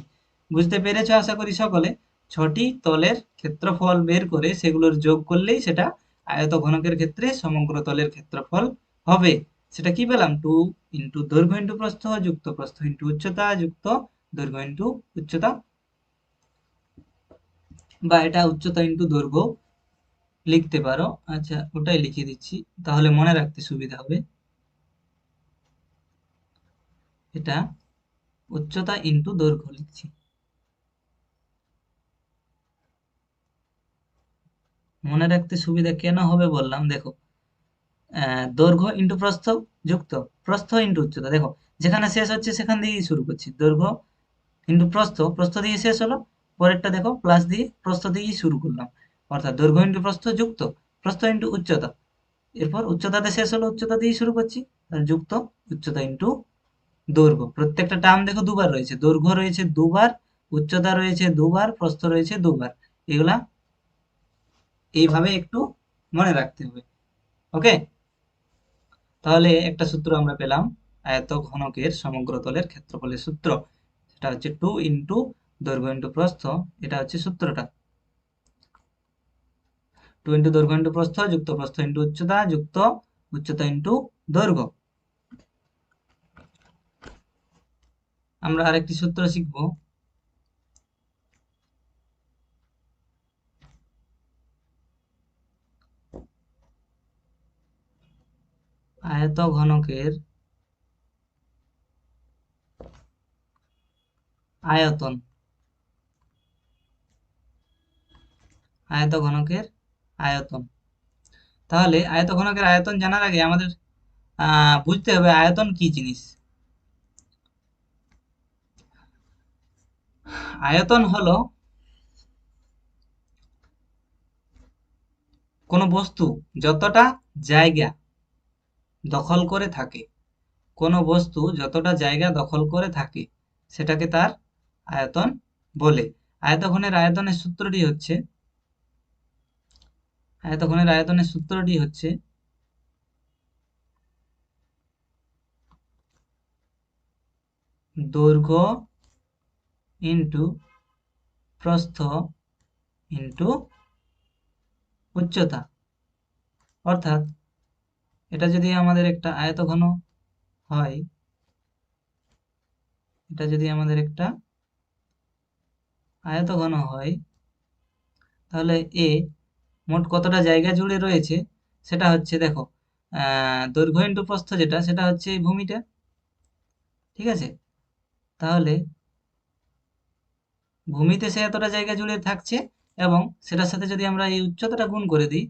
বুঝতে পেরেছো আশা করি সকলে। 6টি তলের ক্ষেত্রফল বের করে সেগুলোর যোগ করলেই সেটা আয়ত ঘনকের ক্ষেত্রে সমগ্র তলের ক্ষেত্রফল হবে। সেটা কি পেলাম, 2 ইন্টু দৈর্ঘ্য ইন্টু প্রস্থ যুক্ত প্রস্থ ইন্টু উচ্চতা যুক্ত দৈর্ঘ্য ইন্টু উচ্চতা, বা এটা উচ্চতা ইন্টু দৈর্ঘ্য লিখতে পারো। আচ্ছা ওটাই লিখে দিচ্ছি, তাহলে মনে রাখতে সুবিধা হবে। এটা উচ্চতা ইন্টু দৈর্ঘ্য লিখছি। মনে রাখতে সুবিধা কেন হবে বললাম, দেখো দৈর্ঘ্য ইন্টু প্রস্থ যুক্ত প্রস্থ ইন্টু উচ্চতা, দেখো যেখানে শেষ হচ্ছে সেখান দিয়েই শুরু করছি, দৈর্ঘ্য ইন্টু প্রস্থ, প্রস্থ দিয়ে শেষ হলো, পরেরটা দেখো প্লাস দিয়ে প্রস্থ দিয়েই শুরু করলাম, অর্থাৎ দৈর্ঘ্য ইন্টু প্রস্থ যুক্ত প্রস্থ ইন্টু উচ্চতা, এরপর উচ্চতাতে শেষ হলো, উচ্চতা দিয়ে শুরু করছি, আর যুক্ত উচ্চতা ইন্টু দৈর্ঘ্য, প্রত্যেকটা টার্ম দেখো দুবার রয়েছে, দৈর্ঘ্য রয়েছে দুবার, উচ্চতা রয়েছে দুবার, প্রস্থ রয়েছে দুবার। এগুলা এইভাবে একটু মনে রাখতে হবে। ওকে, তাহলে একটা সূত্র আমরা পেলাম, আয়ত ঘনকের সমগ্র তলের ক্ষেত্রফলের সূত্র। সেটা হচ্ছে 2 ইন্টু দৈর্ঘ্য ইন্টু প্রস্থ, এটা হচ্ছে সূত্রটা। 2 ইন্টু দৈর্ঘ্য ইন্টু প্রস্থ যুক্ত প্রস্থ ইন্টু উচ্চতা যুক্ত উচ্চতা ইন্টু দৈর্ঘ্য। আমরা আরেকটি সূত্র শিখব, আয়ত ঘনকের আয়তন। আয়ত ঘনকের আয়তন। তাহলে আয়ত ঘনকের আয়তন জানার আগে আমাদের বুঝতে হবে আয়তন কি জিনিস। আয়তন হলো কোনো বস্তু যতটা জায়গা দখল করে থাকে, কোনো বস্তু যতটা জায়গা দখল করে থাকে সেটাকে তার আয়তন বলে। আয়তঘনের আয়তনের সূত্রটি হচ্ছে, আয়তঘনের আয়তনের সূত্রটি হচ্ছে দৈর্ঘ্য ইন্টু প্রস্থ ইন্টু উচ্চতা। অর্থাৎ এটা যদি আমাদের একটা আয়তঘন হয়, এটা যদি আমাদের একটা আয়তঘন হয়, তাহলে এ মোট কতটা জায়গা জুড়ে রয়েছে সেটা হচ্ছে দেখো, দৈর্ঘ্য ইন্টু প্রস্থ যেটা, সেটা হচ্ছে এই ভূমিটা। ঠিক আছে, তাহলে ভূমিতে সে এতটা জায়গা জুড়ে থাকছে, এবং সেটার সাথে যদি আমরা এই উচ্চতাটা গুণ করে দিই,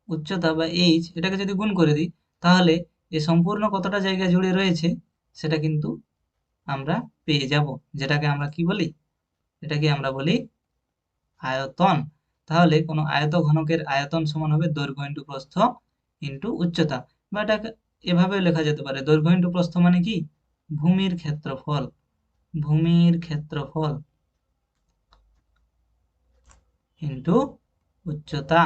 উচ্চতা বা এইচ এটাকে যদি গুণ করে দিই, তাহলে এ সম্পূর্ণ কতটা জায়গা জুড়ে রয়েছে সেটা কিন্তু আমরা পেয়ে যাব, যেটাকে আমরা কি বলি, এটাকে আমরা বলি আয়তন। তাহলে কোনো আয়ত ঘনকের আয়তন সমান হবে দৈর্ঘ্য ইন্টু প্রস্থ ইন্টু উচ্চতা। বা এটাকে এভাবে লেখা যেতে পারে, দৈর্ঘ্য ইন্টু প্রস্থ মানে কি, ভূমির ক্ষেত্রফল, ভূমির ক্ষেত্রফল ইন্টু উচ্চতা,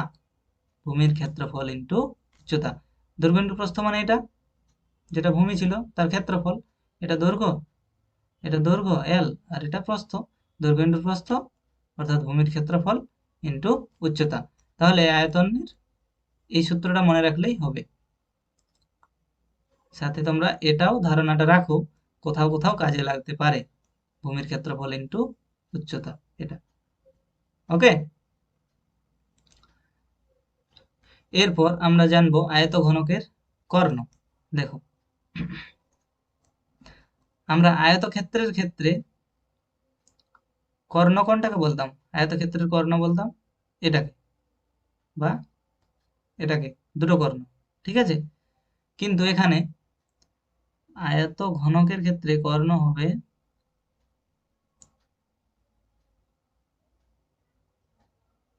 ভূমির ক্ষেত্রফল ইন্টু উচ্চতা। দৈর্ঘ্য ইন্টু প্রস্থ মানে এটা যেটা ভূমি ছিল তার ক্ষেত্রফল, এটা দৈর্ঘ্য, এটা দৈর্ঘ্য এল, আর এটা প্রস্থ, দৈর্ঘ্য ইন্টু প্রস্থ অর্থাৎ ভূমির ক্ষেত্রফল ইন্টু উচ্চতা। তাহলে আয়তনের এই সূত্রটা মনে রাখলেই হবে। সাথে তোমরা এটাও ধারণাটা রাখো, কোথাও কোথাও কাজে লাগতে পারে, ভূমির ক্ষেত্রফল ইন্টু উচ্চতা, এটা। ওকে, এরপর আমরা জানবো আয়ত ঘনকের কর্ণ। দেখো, আমরা আয়তক্ষেত্রের ক্ষেত্রে কর্ণ কোনটাকে বলতাম, আয়তক্ষেত্রের কর্ণ বলতাম এটাকে, বা এটাকে, দুটো কর্ণ। ঠিক আছে, কিন্তু এখানে আয়ত ঘনকের ক্ষেত্রে কর্ণ হবে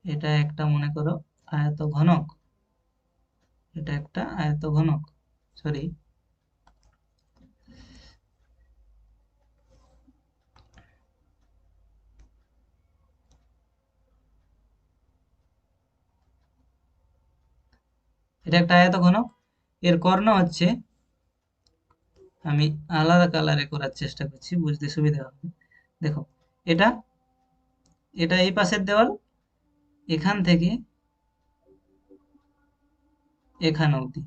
এটা একটা, মনে করো আয়ত ঘনক, এটা একটা আয়ত ঘনক, সরি, এটা একটা আয়ত ঘনক। এর কর্ণ হচ্ছে, আমি আলাদা কালারে করার চেষ্টা করছি বুঝতে সুবিধা হবে। দেখো, এটা, এটা এই পাশের দেওয়াল, এখান থেকে এখান অবধি,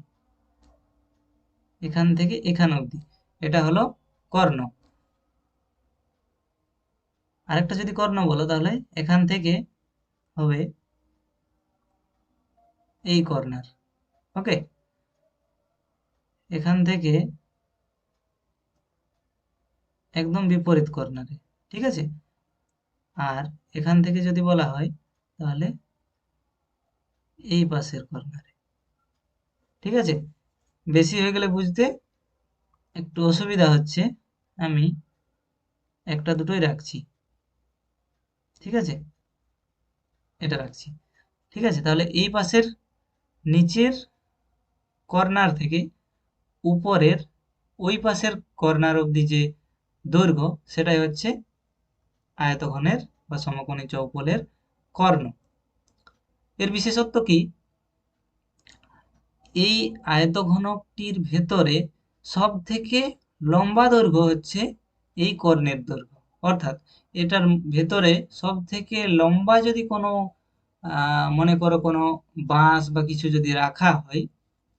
এখান থেকে এখান অবধি, এটা হলো কর্ণ। আরেকটা যদি কর্ণ বলো তাহলে এখান থেকে হবে এই কর্নার। ওকে, এখান থেকে একদম বিপরীত কর্নারে। ঠিক আছে, আর এখান থেকে যদি বলা হয় তাহলে এই পাশের কর্নারে। ঠিক আছে, বেশি হয়ে গেলে বুঝতে একটু অসুবিধা হচ্ছে, আমি একটা দুটোই রাখছি। ঠিক আছে, এটা রাখছি। ঠিক আছে, তাহলে এই পাশের নিচের কর্নার থেকে উপরের ওই পাশের কর্নার অবধি যে দৈর্ঘ্য সেটাই হচ্ছে আয়তঘনের বা সমকোণী চৌকোলের কর্ণ। এর বিশেষত্ব কি? এই আয়তঘনকটির ভেতরে সব থেকে লম্বা দৈর্ঘ্য হচ্ছে এই কর্ণের দৈর্ঘ্য। অর্থাৎ এটার ভেতরে সব থেকে লম্বা যদি কোনো মনে করো কোনো বাঁশ বা কিছু যদি রাখা হয়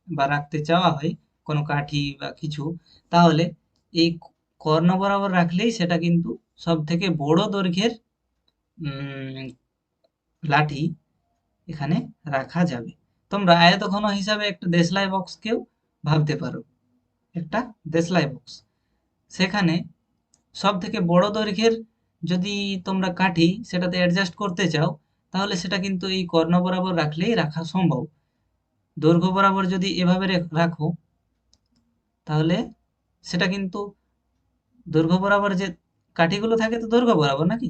বা রাখতে চাওয়া হয়, কোনো কাঠি বা কিছু, তাহলে এই কর্ণ বরাবর রাখলেই সেটা কিন্তু সব থেকে বড় দৈর্ঘ্যের লাঠি এখানে রাখা যাবে। তোমরা আয়তঘন হিসাবে একটা দেশলাই বক্সকেও ভাবতে পারো, একটা দেশলাই বক্স। সেখানে সব থেকে বড় দৈর্ঘ্যের যদি তোমরা কাঠি সেটাতে অ্যাডজাস্ট করতে চাও, তাহলে সেটা কিন্তু এই কর্ণ বরাবর রাখলেই রাখা সম্ভব। দৈর্ঘ্য বরাবর যদি এভাবে রাখো, তাহলে সেটা কিন্তু দৈর্ঘ্য বরাবর যে কাঠিগুলো থাকে তো দৈর্ঘ্য বরাবর নাকি,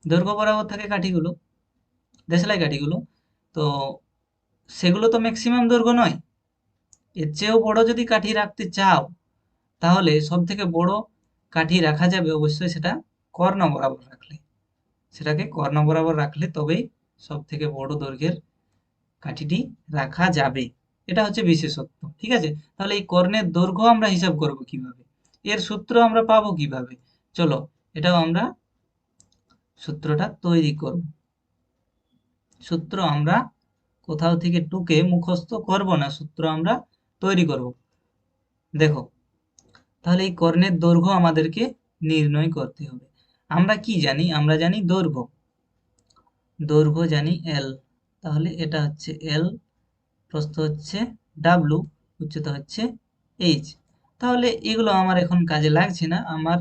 দৈর্ঘ্য বরাবর থাকে কাঠিগুলো, দেশলাই কাঠিগুলো, তো সেগুলো তো ম্যাক্সিমাম দৈর্ঘ্য নয়। এর চেয়েও বড় যদি কাঠি রাখতে চাও, তাহলে সব থেকে বড় কাঠি রাখা যাবে অবশ্যই সেটা কর্ণ বরাবর রাখলে। সেটাকে কর্ণ বরাবর রাখলে তবেই সব থেকে বড় দৈর্ঘ্যের কাঠিটি রাখা যাবে। এটা হচ্ছে বিশেষত্ব। ঠিক আছে, তাহলে এই কর্ণের দৈর্ঘ্য আমরা হিসাব করব কিভাবে, এর সূত্র আমরা পাবো কিভাবে? চলো এটাও আমরা সূত্রটা তৈরি করব। সূত্র আমরা কোথাও থেকে টুকে মুখস্থ করব না, সূত্র আমরা তৈরি করব। দেখো, তাহলে এই কর্ণের দৈর্ঘ্য আমাদেরকে নির্ণয় করতে হবে। আমরা কি জানি? আমরা জানি দৈর্ঘ্য, দৈর্ঘ্য জানি এল। তাহলে এটা হচ্ছে এল, প্রস্থ হচ্ছে ডাব্লু, উচ্চতা হচ্ছে এইচ। তাহলে এগুলো আমার এখন কাজে লাগছে না, আমার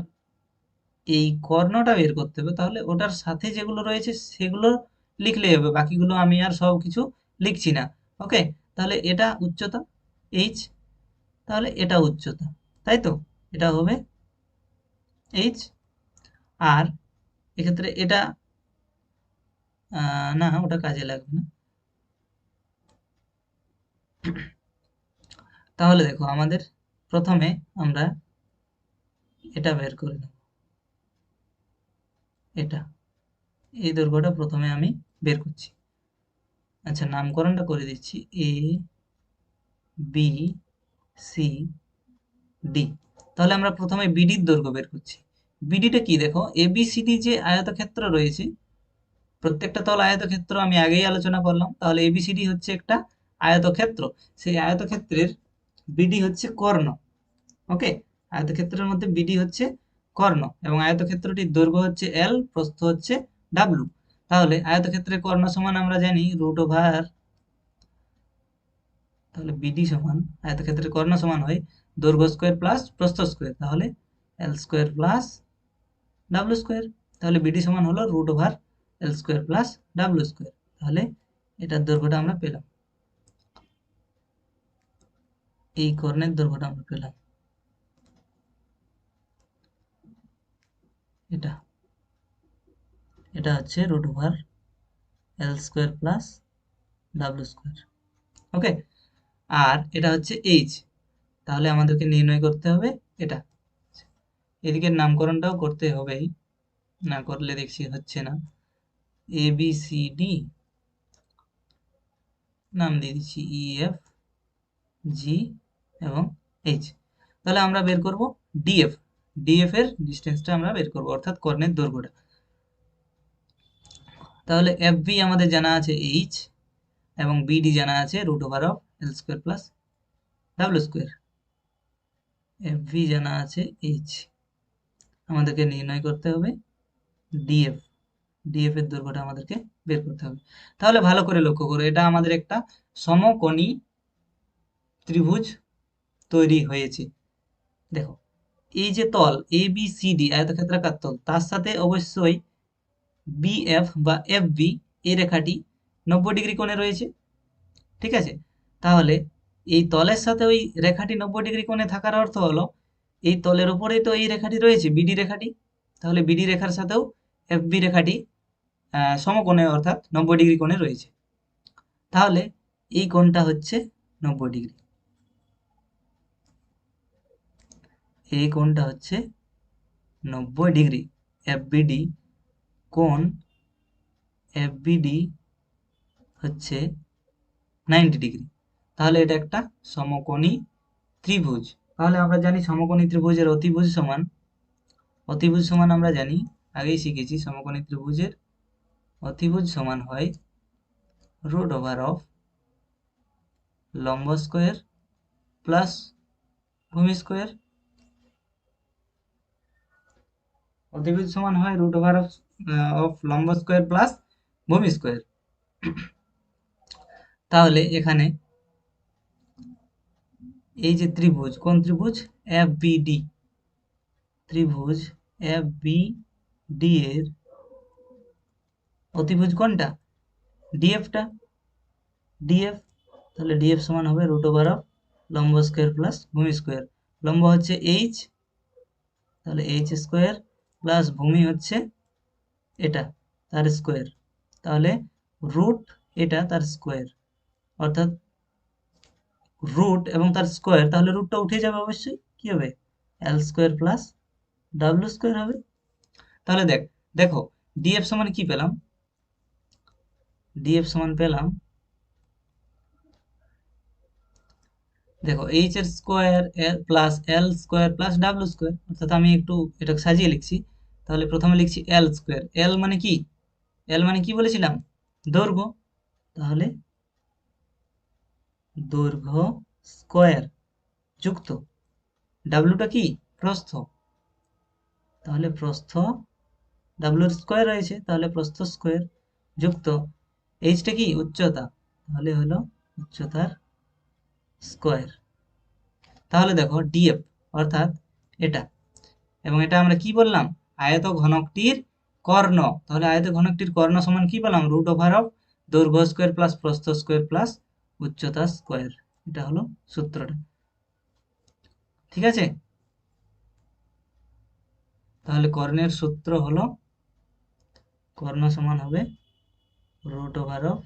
এই কর্ণটা বের করতে হবে। তাহলে ওটার সাথে যেগুলো রয়েছে সেগুলো লিখলেই হবে, বাকিগুলো আমি আর সব কিছু লিখছি না। ওকে, তাহলে এটা উচ্চতা এইচ, তাহলে এটা উচ্চতা, তাই তো? এটা হবে এইচ। আর এক্ষেত্রে এটা না, ওটা কাজে লাগবে না। তাহলে দেখো, আমাদের প্রথমে আমরা এটা বের করে নেব, এটা, এই দৈর্ঘ্যটা প্রথমে আমি বের করছি। আচ্ছা, নামকরণটা করে দিচ্ছি এ বি সি ডি। তাহলে আমরা প্রথমে বিডির দৈর্ঘ্য বের করছি। বিডিটা কি? দেখো, এবিসিডি যে আয়তক্ষেত্র রয়েছে, প্রত্যেকটা তল আয়তক্ষেত্র আমি আগেই আলোচনা করলাম। তাহলে এবিসিডি হচ্ছে একটা আয়তক্ষেত্র, সেই আয়তক্ষেত্রের বিডি হচ্ছে কর্ণ। ওকে, আয়তক্ষেত্রের মধ্যে বিডি হচ্ছে কর্ণ এবং আয়তক্ষেত্রটির দৈর্ঘ্য হচ্ছে এল, প্রস্থ হচ্ছে ডাব্লু। তাহলে আয়তক্ষেত্রের কর্ণ সমান আমরা জানি রুট ওভার, তাহলে বিডি সমান, আয়তক্ষেত্রের কর্ণ সমান হয় দৈর্ঘ্য স্কোয়ার প্লাস প্রস্থ স্কোয়ার, তাহলে এল স্কোয়ার প্লাস ডাব্লু স্কোয়ার। তাহলে বিডি সমান হলো রুট ওভার এল স্কোয়ার প্লাস ডাব্লু স্কোয়ার। তাহলে এটার দৈর্ঘ্যটা আমরা পেলাম, এই কর্ণের দৈর্ঘ্যটা আমরা পেলাম এটা, এটা হচ্ছে রুট ওভার এল স্কোয়ার প্লাস ডাব্লু স্কোয়ার। ওকে, আর এটা হচ্ছে এইচ। তাহলে আমাদেরকে নির্ণয় করতে হবে এটা, এদিকের নামকরণটাও করতে হবেই, না করলে দেখছি হচ্ছে না। এ বি সি ডি নাম দিয়ে দিচ্ছি ই এফ জি এবং এইচ। তাহলে আমরা বের করব ডিএফ, ডিএফ এর ডিস্টেন্সটা আমরা বের করব, অর্থাৎ কর্ণের দৈর্ঘ্যটা। তাহলে এফ বি আমাদের জানা আছে এইচ এবং বিডি জানা আছে root over of L square plus W square. F V জানা আছে এইচ, আমাদেরকে নির্ণয় করতে হবে ডিএফ, ডিএফ এর দৈর্ঘ্যটা আমাদেরকে বের করতে হবে। তাহলে ভালো করে লক্ষ্য করো, এটা আমাদের একটা সমকোণী ত্রিভুজ তৈরি হয়েছে। দেখো, এই যে তল এ বি সি ডি আয়তক্ষেত্রাকার তল, তার সাথে অবশ্যই বিএফ বা এফ বি এই রেখাটি 90 ডিগ্রি কোণে রয়েছে। ঠিক আছে, তাহলে এই তলের সাথে ওই রেখাটি 90 ডিগ্রি কোণে থাকার অর্থ হলো এই তলের উপরেই তো এই রেখাটি রয়েছে, বিডি রেখাটি। তাহলে বিডি রেখার সাথেও এফ বি রেখাটি সমকোণে অর্থাৎ 90 ডিগ্রি কোণে রয়েছে। তাহলে এই কোণটা হচ্ছে 90 ডিগ্রি। এই কোণটা হচ্ছে 90 ডিগ্রি। এফবিডি কোণ এফবিডি হচ্ছে 90 ডিগ্রি। তাহলে এটা একটা সমকোণী ত্রিভুজ। তাহলে আমরা জানি সমকোণী ত্রিভুজের অতিভুজ সমান আমরা জানি, আগেই শিখেছি, সমকোণী ত্রিভুজের অতিভুজ সমান হয় রুট ওভার অফ লম্ব স্কোয়ার প্লাস ভূমি স্কোয়ার। অতিভুজ সমান হয় রুট ওভার অফ লম্ব স্কোয়ার প্লাস ভূমি স্কোয়ার। তাহলে এখানে এই যে ত্রিভুজ, কোন ত্রিভুজ? এফ বিডি ত্রিভুজ এফ বিডি এর অতিভুজ কোনটা? ডিএফটা, ডিএফ। তাহলে ডিএফ সমান হবে রুট ওভার অফ লম্ব স্কোয়ার প্লাস ভূমি স্কোয়ার। লম্ব হচ্ছে এইচ, তাহলে এইচ স্কোয়ার প্লাস ভূমি হচ্ছে এটা, তার স্কোয়ার। তাহলে রুট এটা তার স্কোয়ার, অর্থাৎ রুট এবং তার স্কোয়ার, তাহলে রুটটা উঠে যাবে অবশ্যই, কি হবে? এল স্কোয়ার প্লাস ডাব্লিউ স্কোয়ার হবে। তাহলে দেখো ডিএফ সমান কি পেলাম? ডিএফ সমান পেলাম, দেখো এইচ এর square plus L square plus W square, অর্থাৎ আমি একটু এটা সাজিয়ে লিখছি। তাহলে প্রথমে লিখছি এল স্কোয়ার। এল মানে কি? এল মানে কি বলেছিলাম? দৈর্ঘ্য। তাহলে দৈর্ঘ্য স্কোয়ার যুক্ত ডাব্লিউটা কি? প্রস্থ। তাহলে প্রস্থ, ডাব্লিউর স্কোয়ার রয়েছে, তাহলে প্রস্থ স্কোয়ার যুক্ত এইচটা কি? উচ্চতা। তাহলে হলো উচ্চতার স্কোয়ার। তাহলে দেখো ডিএফ অর্থাৎ এটা, এবং এটা আমরা কি বললাম? আয়ত ঘনকটির কর্ণ। তাহলে আয়ত ঘনকটির কর্ণ সমান কি পেলাম? রুট ওভার অফ দৈর্ঘ্য স্কোয়ার প্লাস প্রস্থ স্কোয়ার প্লাস উচ্চতা স্কোয়ার। এটা হলো সূত্রটা, ঠিক আছে? তাহলে কর্ণের সূত্র হলো, কর্ণ সমান হবে রুট ওভার অফ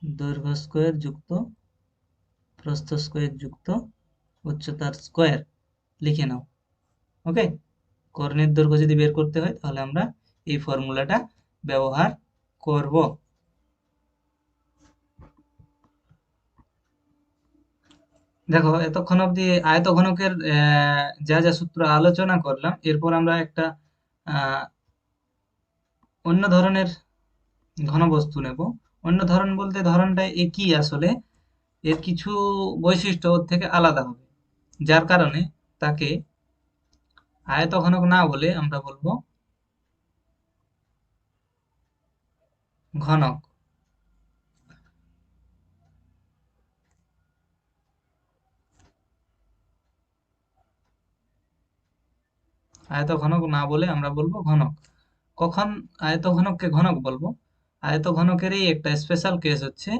দৈর্ঘ্য স্কোয়ার যুক্ত প্রস্থ স্কোয়ার যুক্ত উচ্চতার স্কোয়ার। লিখে নাও, ওকে? কর্ণের দৈর্ঘ্য যদি বের করতে হয় তাহলে আমরা এই ফর্মুলাটা ব্যবহার করব। দেখো এতক্ষণ অবধি আয়তঘনকের যা যা সূত্র আলোচনা করলাম, এরপর আমরা একটা আহ, অন্য ধরনের ঘনবস্তু নেব। অন্য ধরন বলতে ধরনটা একই আসলে, এর কিছু বৈশিষ্ট্য ওর থেকে আলাদা হবে, যার কারণে তাকে আয়তঘনক না বলে আমরা বলবো ঘনক। আয়তঘনক না বলে আমরা বলবো ঘনক। কখন আয়তঘনককে ঘনক বলবো? আয়তঘনকেরই একটা স্পেশাল কেস হচ্ছে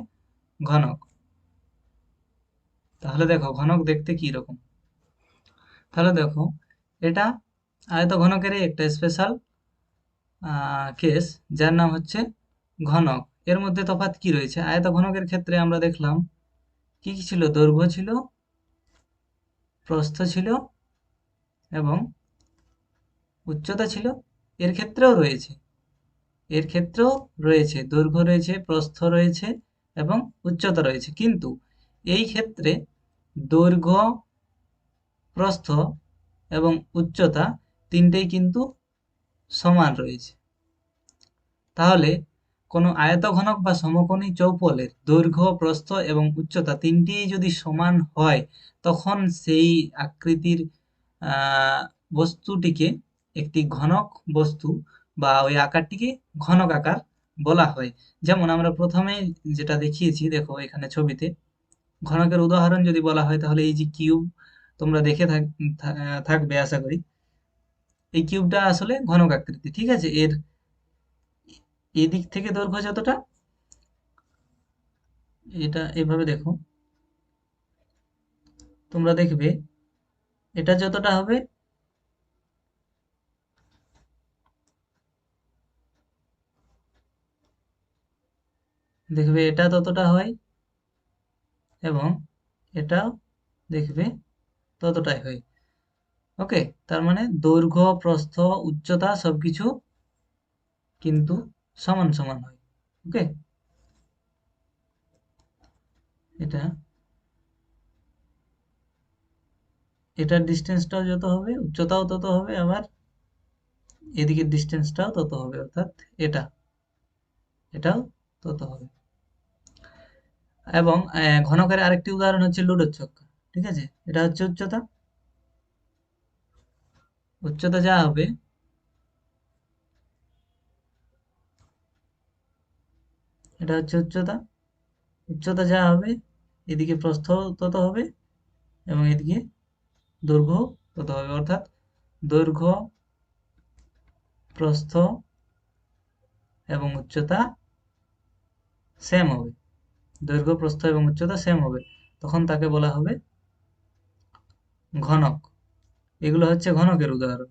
ঘনক। তাহলে দেখো ঘনক দেখতে কি রকম। তাহলে দেখো এটা আয়তঘনকেরই একটা স্পেশাল কেস, যার নাম হচ্ছে ঘনক। এর মধ্যে তফাৎ কি রয়েছে? আয়তঘনকের ক্ষেত্রে আমরা দেখলাম কি কি ছিল? দৈর্ঘ্য ছিল, প্রস্থ ছিল এবং উচ্চতা ছিল। এর ক্ষেত্রেও রয়েছে, এর ক্ষেত্রেও রয়েছে দৈর্ঘ্য রয়েছে, প্রস্থ রয়েছে এবং উচ্চতা রয়েছে। কিন্তু এই ক্ষেত্রে দৈর্ঘ্য, প্রস্থ এবং উচ্চতা তিনটেই কিন্তু সমান রয়েছে। তাহলে কোনো আয়তঘনক বা সমকোণী চৌপলের দৈর্ঘ্য, প্রস্থ এবং উচ্চতা তিনটিই যদি সমান হয়, তখন সেই আকৃতির আহ, বস্তুটিকে একটি ঘনক বস্তু বা ওই আকারটিকে ঘনক আকার বলা হয়। যেমন আমরা প্রথমে যেটা দেখিয়েছি, দেখো এখানে ছবিতে ঘনকের উদাহরণ যদি বলা হয়, তাহলে এই যে কিউব, তোমরা দেখে থাকবে আশা করি। এই কিউবটা আসলে ঘনক আকৃতি, ঠিক আছে? এর এদিক থেকে দৈর্ঘ্য যতটা, এটা এভাবে দেখো, তোমরা দেখবে এটা যতটা হবে, দেখবে এটা ততটা হয়, এবং এটাও দেখবে ততটাই হয়। ওকে, তার মানে দৈর্ঘ্য, প্রস্থ, উচ্চতা সবকিছু কিন্তু সমান সমান হয়। ওকে, এটা এটার ডিস্টেন্সটাও যত হবে উচ্চতাও তত হবে, আবার এদিকের ডিস্টেন্সটাও তত হবে, অর্থাৎ এটা এটাও তত হবে। এবং ঘনকের আরেকটি উদাহরণ হচ্ছে লুডোর ছক্কা। ঠিক আছে, এটা হচ্ছে উচ্চতা। উচ্চতা যা হবে, এটা হচ্ছে উচ্চতা। উচ্চতা যা হবে, এদিকে প্রস্থ তত হবে এবং এদিকে দৈর্ঘ্য তত হবে, অর্থাৎ দৈর্ঘ্য, প্রস্থ এবং উচ্চতা সেম হবে। দৈর্ঘ্য, প্রস্থ এবং উচ্চতা সেম হবে, তখন তাকে বলা হবে ঘনক। এগুলো হচ্ছে ঘনকের উদাহরণ।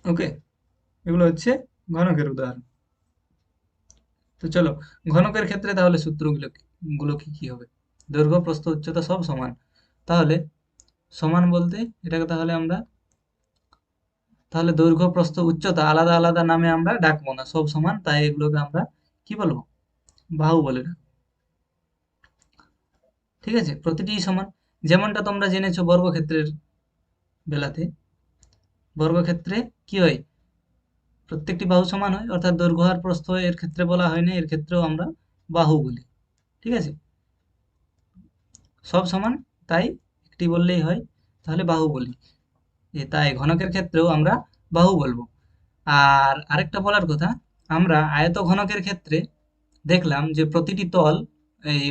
ওকে, এগুলো হচ্ছে ঘনকের উদাহরণ। তো চলো, ঘনকের ক্ষেত্রে তাহলে সূত্রগুলো গুলো কি কি হবে? দৈর্ঘ্য, প্রস্থ, উচ্চতা সব সমান। তাহলে সমান বলতে এটাকে তাহলে দৈর্ঘ্য, প্রস্থ, উচ্চতা আলাদা আলাদা নামে আমরা ডাকবো না, সব সমান, তাই এগুলোকে আমরা কি বলবো? বাহু বলে ডাকবো। ঠিক আছে, প্রতিটি সমান। যেমনটা তোমরা জেনেছো বর্গক্ষেত্রের বেলাতে, বর্গক্ষেত্রে কি হয়? প্রত্যেকটি বাহু সমান হয়, অর্থাৎ দৈর্ঘ্য আর প্রস্থ এর ক্ষেত্রে বলা হয় না, এর ক্ষেত্রেও আমরা বাহু বলি। ঠিক আছে, সব সমান, তাই একটি বললেই হয়, তাহলে বাহু বলি। তাই ঘনকের ক্ষেত্রেও আমরা বাহু বলবো। আর আরেকটা বলার কথা, আমরা আয়ত ঘনকের ক্ষেত্রে দেখলাম যে প্রতিটি তল,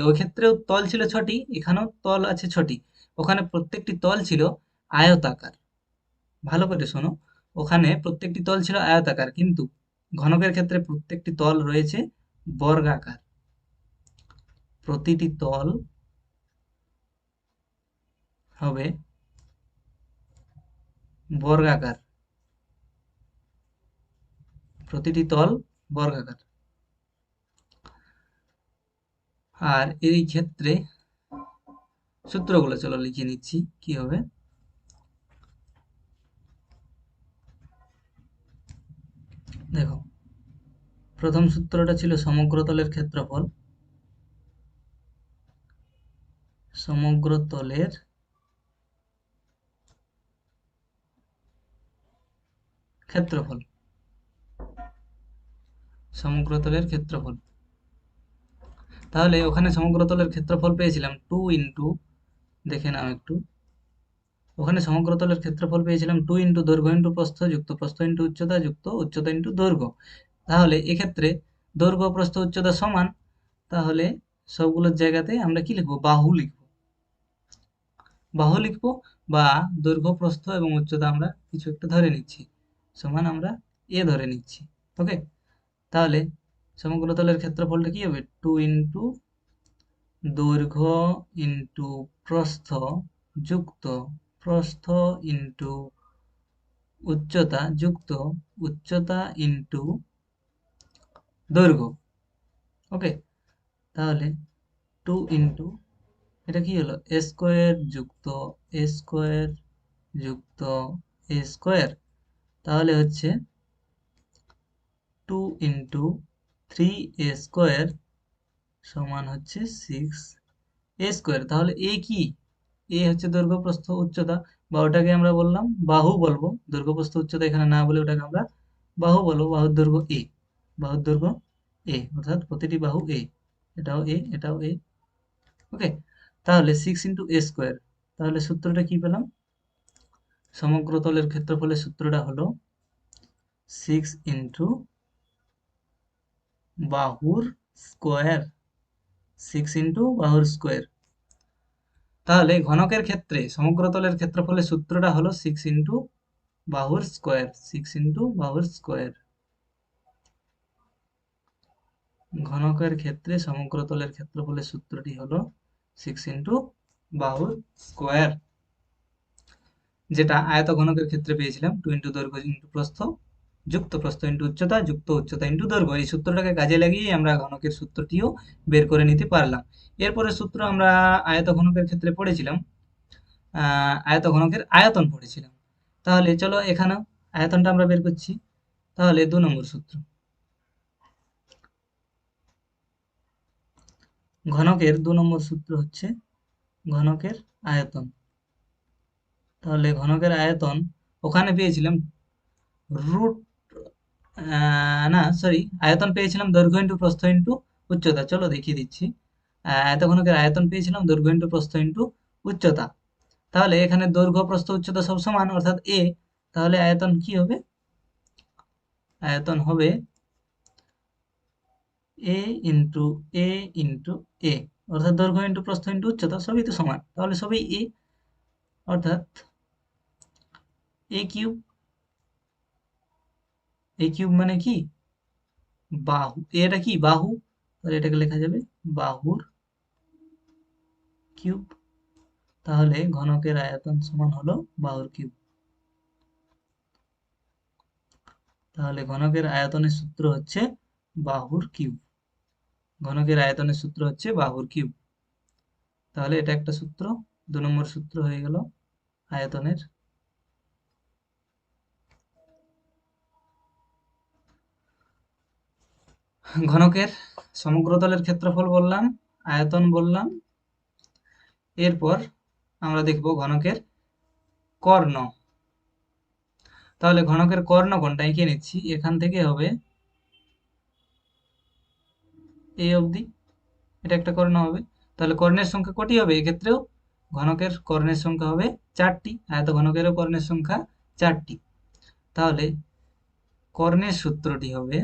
ওই ক্ষেত্রেও তল ছিল 6টি, এখানেও তল আছে 6টি। ওখানে প্রত্যেকটি তল ছিল আয়তাকার। ভালো করে শোনো, ওখানে প্রত্যেকটি তল ছিল আয়তাকার, কিন্তু ঘনকের ক্ষেত্রে প্রত্যেকটি তল রয়েছে বর্গাকার। প্রতিটি তল হবে বর্গাকার। প্রতিটি তল বর্গাকার। আর এই ক্ষেত্রে সূত্রগুলো চলো লিখে নিচ্ছি কি হবে। দেখো, প্রথম সূত্রটা ছিল সমগ্র তলের ক্ষেত্রফল। সমগ্র তলের ক্ষেত্রফল। সমগ্র তলের ক্ষেত্রফল। তাহলে ওখানে সমগ্র তলের ক্ষেত্রফল পেয়েছিলাম 2 ইন্টু, দেখে নাও একটু, ওখানে সমগ্র তলের ক্ষেত্রফল পেয়েছিলাম 2 ইন্টু দৈর্ঘ্য ইন্টু প্রস্থ যুক্ত প্রস্থ ইন্টু উচ্চতা যুক্ত উচ্চতা ইন্টু দৈর্ঘ্য। তাহলে এক্ষেত্রে দৈর্ঘ্য, প্রস্থ, উচ্চতা সমান, তাহলে সবগুলোর জায়গাতে আমরা কি লিখবো? বাহু লিখবো। বাহু লিখবো, বা দৈর্ঘ্য, প্রস্থ এবং উচ্চতা আমরা কিছু একটা ধরে নিচ্ছি, সমান আমরা এ ধরে নিচ্ছি। ওকে, তাহলে সমগ্র তলের ক্ষেত্রফলটা কি হবে? 2 ইন্টু দৈর্ঘ্য ইন্টু প্রস্থ যুক্ত প্রস্থ ইন্টু উচ্চতা যুক্ত উচ্চতা ইন্টু দৈর্ঘ্য। ওকে, তাহলে 2 ইন্টু, এটা কি হলো? এ স্কোয়ার যুক্ত এ স্কোয়ার যুক্ত এ স্কোয়ার, তাহলে হচ্ছে 2 ইন্টু 3 এ স্কোয়ার সমান হচ্ছে 6 এ স্কোয়ার। তাহলে এ কি? এ হচ্ছে দৈর্ঘ্য, প্রস্থ, উচ্চতা, বা ওটাকে আমরা বললাম বাহু বলবো। দৈর্ঘ্য, প্রস্থ, উচ্চতা এখানে না বলে ওটাকে আমরা বাহু বলবো। বাহুর দৈর্ঘ্য এ, বাহুর দৈর্ঘ্য এ, অর্থাৎ প্রতিটি বাহু এ, এটাও এ, এটাও এ। ওকে, তাহলে 6 ইন্টু এ স্কোয়ার, তাহলে সূত্রটা কি পেলাম? সমগ্র তলের ক্ষেত্রফলের সূত্রটা হলো 6 ইন্টু বাহুর স্কোয়ার, 6 ইন্টু বাহুর স্কোয়ার। তাহলে ঘনকের ক্ষেত্রে সমগ্র তলের ক্ষেত্রফলের সূত্রটা হলো 6 ইন্টু বাহুর স্কোয়ার, 6 ইন্টু বাহুর স্কোয়ার। ঘনকের ক্ষেত্রে সমগ্র তলের ক্ষেত্রফলের সূত্রটি হলো 6 ইন্টু বাহুর স্কোয়ার, যেটা আয়ত ঘনকের ক্ষেত্রে পেয়েছিলাম 2 ইন্টু দৈর্ঘ্য ইন্টু প্রস্থ যুক্ত প্রস্থ ইন্টু উচ্চতা যুক্ত উচ্চতা ইন্টু দৈর্ঘ্য। এই সূত্রটাকে কাজে লাগিয়ে আমরা ঘনকের সূত্রটিও বের করে নিতে পারলাম। এরপরে সূত্র আমরা আয়ত ঘনকের ক্ষেত্রে পড়েছিলাম, আয়তঘনকের আয়তন পড়েছিলাম। তাহলে চলো এখানেও আয়তনটা আমরা বের করছি। তাহলে 2 নম্বর সূত্র, ঘনকের 2 নম্বর সূত্র হচ্ছে ঘনকের আয়তন। তাহলে ঘনকের আয়তন ওখানে পেয়েছিলাম রুট, না সরি, আয়তন পেয়েছিলাম দৈর্ঘ্য ইন্টু প্রস্থ ইন্টু উচ্চতা। চলো দেখিয়ে দিচ্ছি। আয়তঘনকের আয়তন পেয়েছিলাম দৈর্ঘ্য ইন্টু প্রস্থ ইন্টু উচ্চতা। তাহলে এখানে দৈর্ঘ্য প্রস্থ উচ্চতা সব সমান, অর্থাৎ এ। তাহলে আয়তন কি হবে? আয়তন হবে এ ইন্টু এ ইন্টু এ, অর্থাৎ দৈর্ঘ্য ইন্টু প্রস্থ ইন্টু উচ্চতা সবই তো সমান, তাহলে সবই এ, অর্থাৎ এ কিউব। এ কিউব মানে কি? বাহু। এটা কি? বাহু। তাহলে এটাকে লেখা যাবে বাহুর কিউব। তাহলে ঘনকের আয়তন সমান হলো বাহুর কিউব। তাহলে ঘনকের আয়তনের সূত্র হচ্ছে বাহুর কিউব। ঘনকের আয়তনের সূত্র হচ্ছে বাহুর কিউব। তাহলে এটা একটা সূত্র, 2 নম্বর সূত্র হয়ে গেল আয়তনের। ঘনকের সমগ্র তলের ক্ষেত্রফল বললাম, আয়তন বললাম। এরপর আমরা দেখব ঘনকের কর্ণ। তাহলে ঘনকের কর্ণ কোনটা এঁকে নিচ্ছি, এখান থেকে হবে এই অবধি, এটা একটা কর্ণ হবে। তাহলে কর্ণের সংখ্যা কটি হবে এক্ষেত্রেও? ঘনকের কর্ণের সংখ্যা হবে 4টি, আয়ত ঘনকেরও কর্ণের সংখ্যা 4টি। তাহলে কর্ণের সূত্রটি হবে,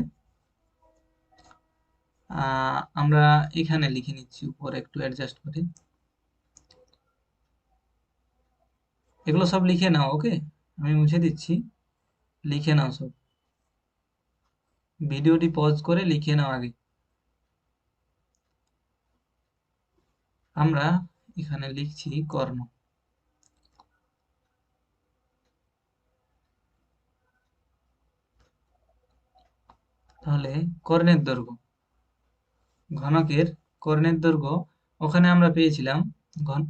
আমরা এখানে লিখে নিচ্ছি উপরে একটু অ্যাডজাস্ট করে। এগুলো সব লিখে নাও, ওকে? আমি মুছে দিচ্ছি, লিখে নাও সব। ভিডিওটি পজ করে লিখে নাও আগে। আমরা এখানে লিখছি কর্ণ। তাহলে কর্ণের দৈর্ঘ্য, ঘনকের কর্ণের দৈর্ঘ্য ওখানে আমরা পেয়েছিলাম,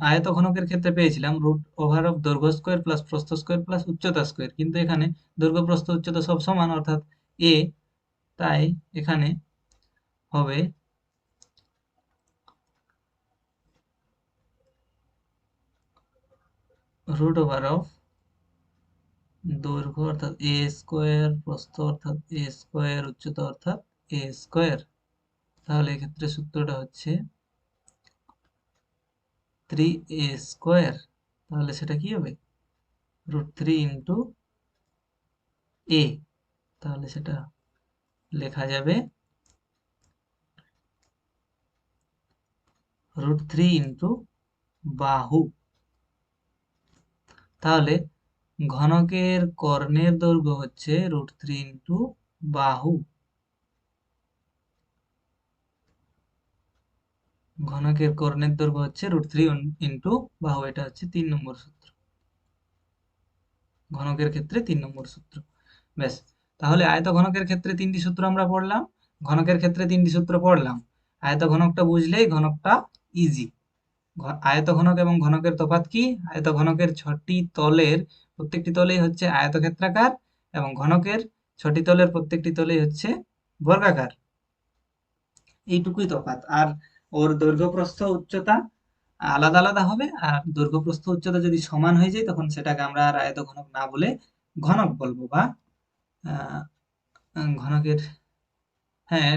আয়ত ঘনকের ক্ষেত্রে পেয়েছিলাম রুট ওভার অফ দৈর্ঘ্য স্কোয়ার প্লাস প্রস্থ স্কোয়ার প্লাস উচ্চতা স্কোয়ার, কিন্তু এখানে দৈর্ঘ্য প্রস্থ উচ্চতা সব সমান, অর্থাৎ এ। তাই এখানে হবে রুট ওভার অফ দৈর্ঘ্য অর্থাৎ এ স্কোয়ার, প্রস্থ অর্থাৎ এ স্কোয়ার, উচ্চতা অর্থাৎ এ স্কোয়ার। তাহলে এক্ষেত্রে সূত্রটা হচ্ছে 3a স্কোয়ার। তাহলে সেটা কি হবে? √3 ইন্টু এ। তাহলে সেটা লেখা যাবে √3 ইন্টু বাহু। তাহলে ঘনকের কর্ণের দৈর্ঘ্য হচ্ছে √3 ইন্টু বাহু। ঘনকের কর্ণের দৈর্ঘ্য হচ্ছে √3 ইন্টু বাহু। এটা হচ্ছে 3 নম্বর সূত্র, ঘনকের ক্ষেত্রে 3 নম্বর সূত্র। ব্যাস। তাহলে আয়ত ঘনকের ক্ষেত্রে 3টি সূত্র আমরা পড়লাম, ঘনকের ক্ষেত্রে 3টি সূত্র পড়লাম। আয়ত ঘনকটা বুঝলেই ঘনকটা ইজি। আয়ত ঘনক এবং ঘনকের তফাৎ কি? আয়ত ঘনকের 6টি তলের প্রত্যেকটি তলেই হচ্ছে আয়তক্ষেত্রাকার, এবং ঘনকের 6টি তলের প্রত্যেকটি তলেই হচ্ছে বর্গাকার। এইটুকুই তফাৎ। আর ওর দৈর্ঘ্য প্রস্থ উচ্চতা আলাদা আলাদা হবে, আর দৈর্ঘ্য প্রস্থ উচ্চতা যদি সমান হয়ে যায় তখন সেটাকে আমরা আর আয়ত ঘনক না বলে ঘনক বলবো, বা ঘনকের, হ্যাঁ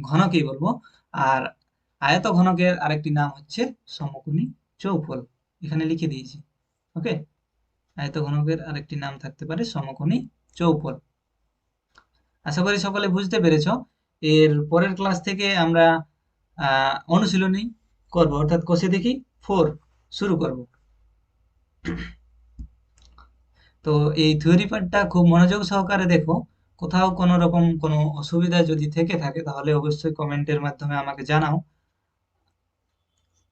ঘনকই বলবো। আর আয়ত ঘনকের আরেকটি নাম হচ্ছে সমকোণী চৌফল, এখানে লিখে দিয়েছি, ওকে? আয়ত ঘনকের আরেকটি নাম থাকতে পারে সমকোণী চৌফল। আশা করি সকলে বুঝতে পেরেছো। এর পরের ক্লাস থেকে আমরা অনুশীলনী করব, অর্থাৎ কষে দেখি 4 শুরু করব। তো এই থিওরি পার্টটা খুব মনোযোগ সহকারে দেখো। কোথাও কোনো রকম কোনো অসুবিধা যদি থেকে থাকে তাহলে অবশ্যই কমেন্টের মাধ্যমে আমাকে জানাও।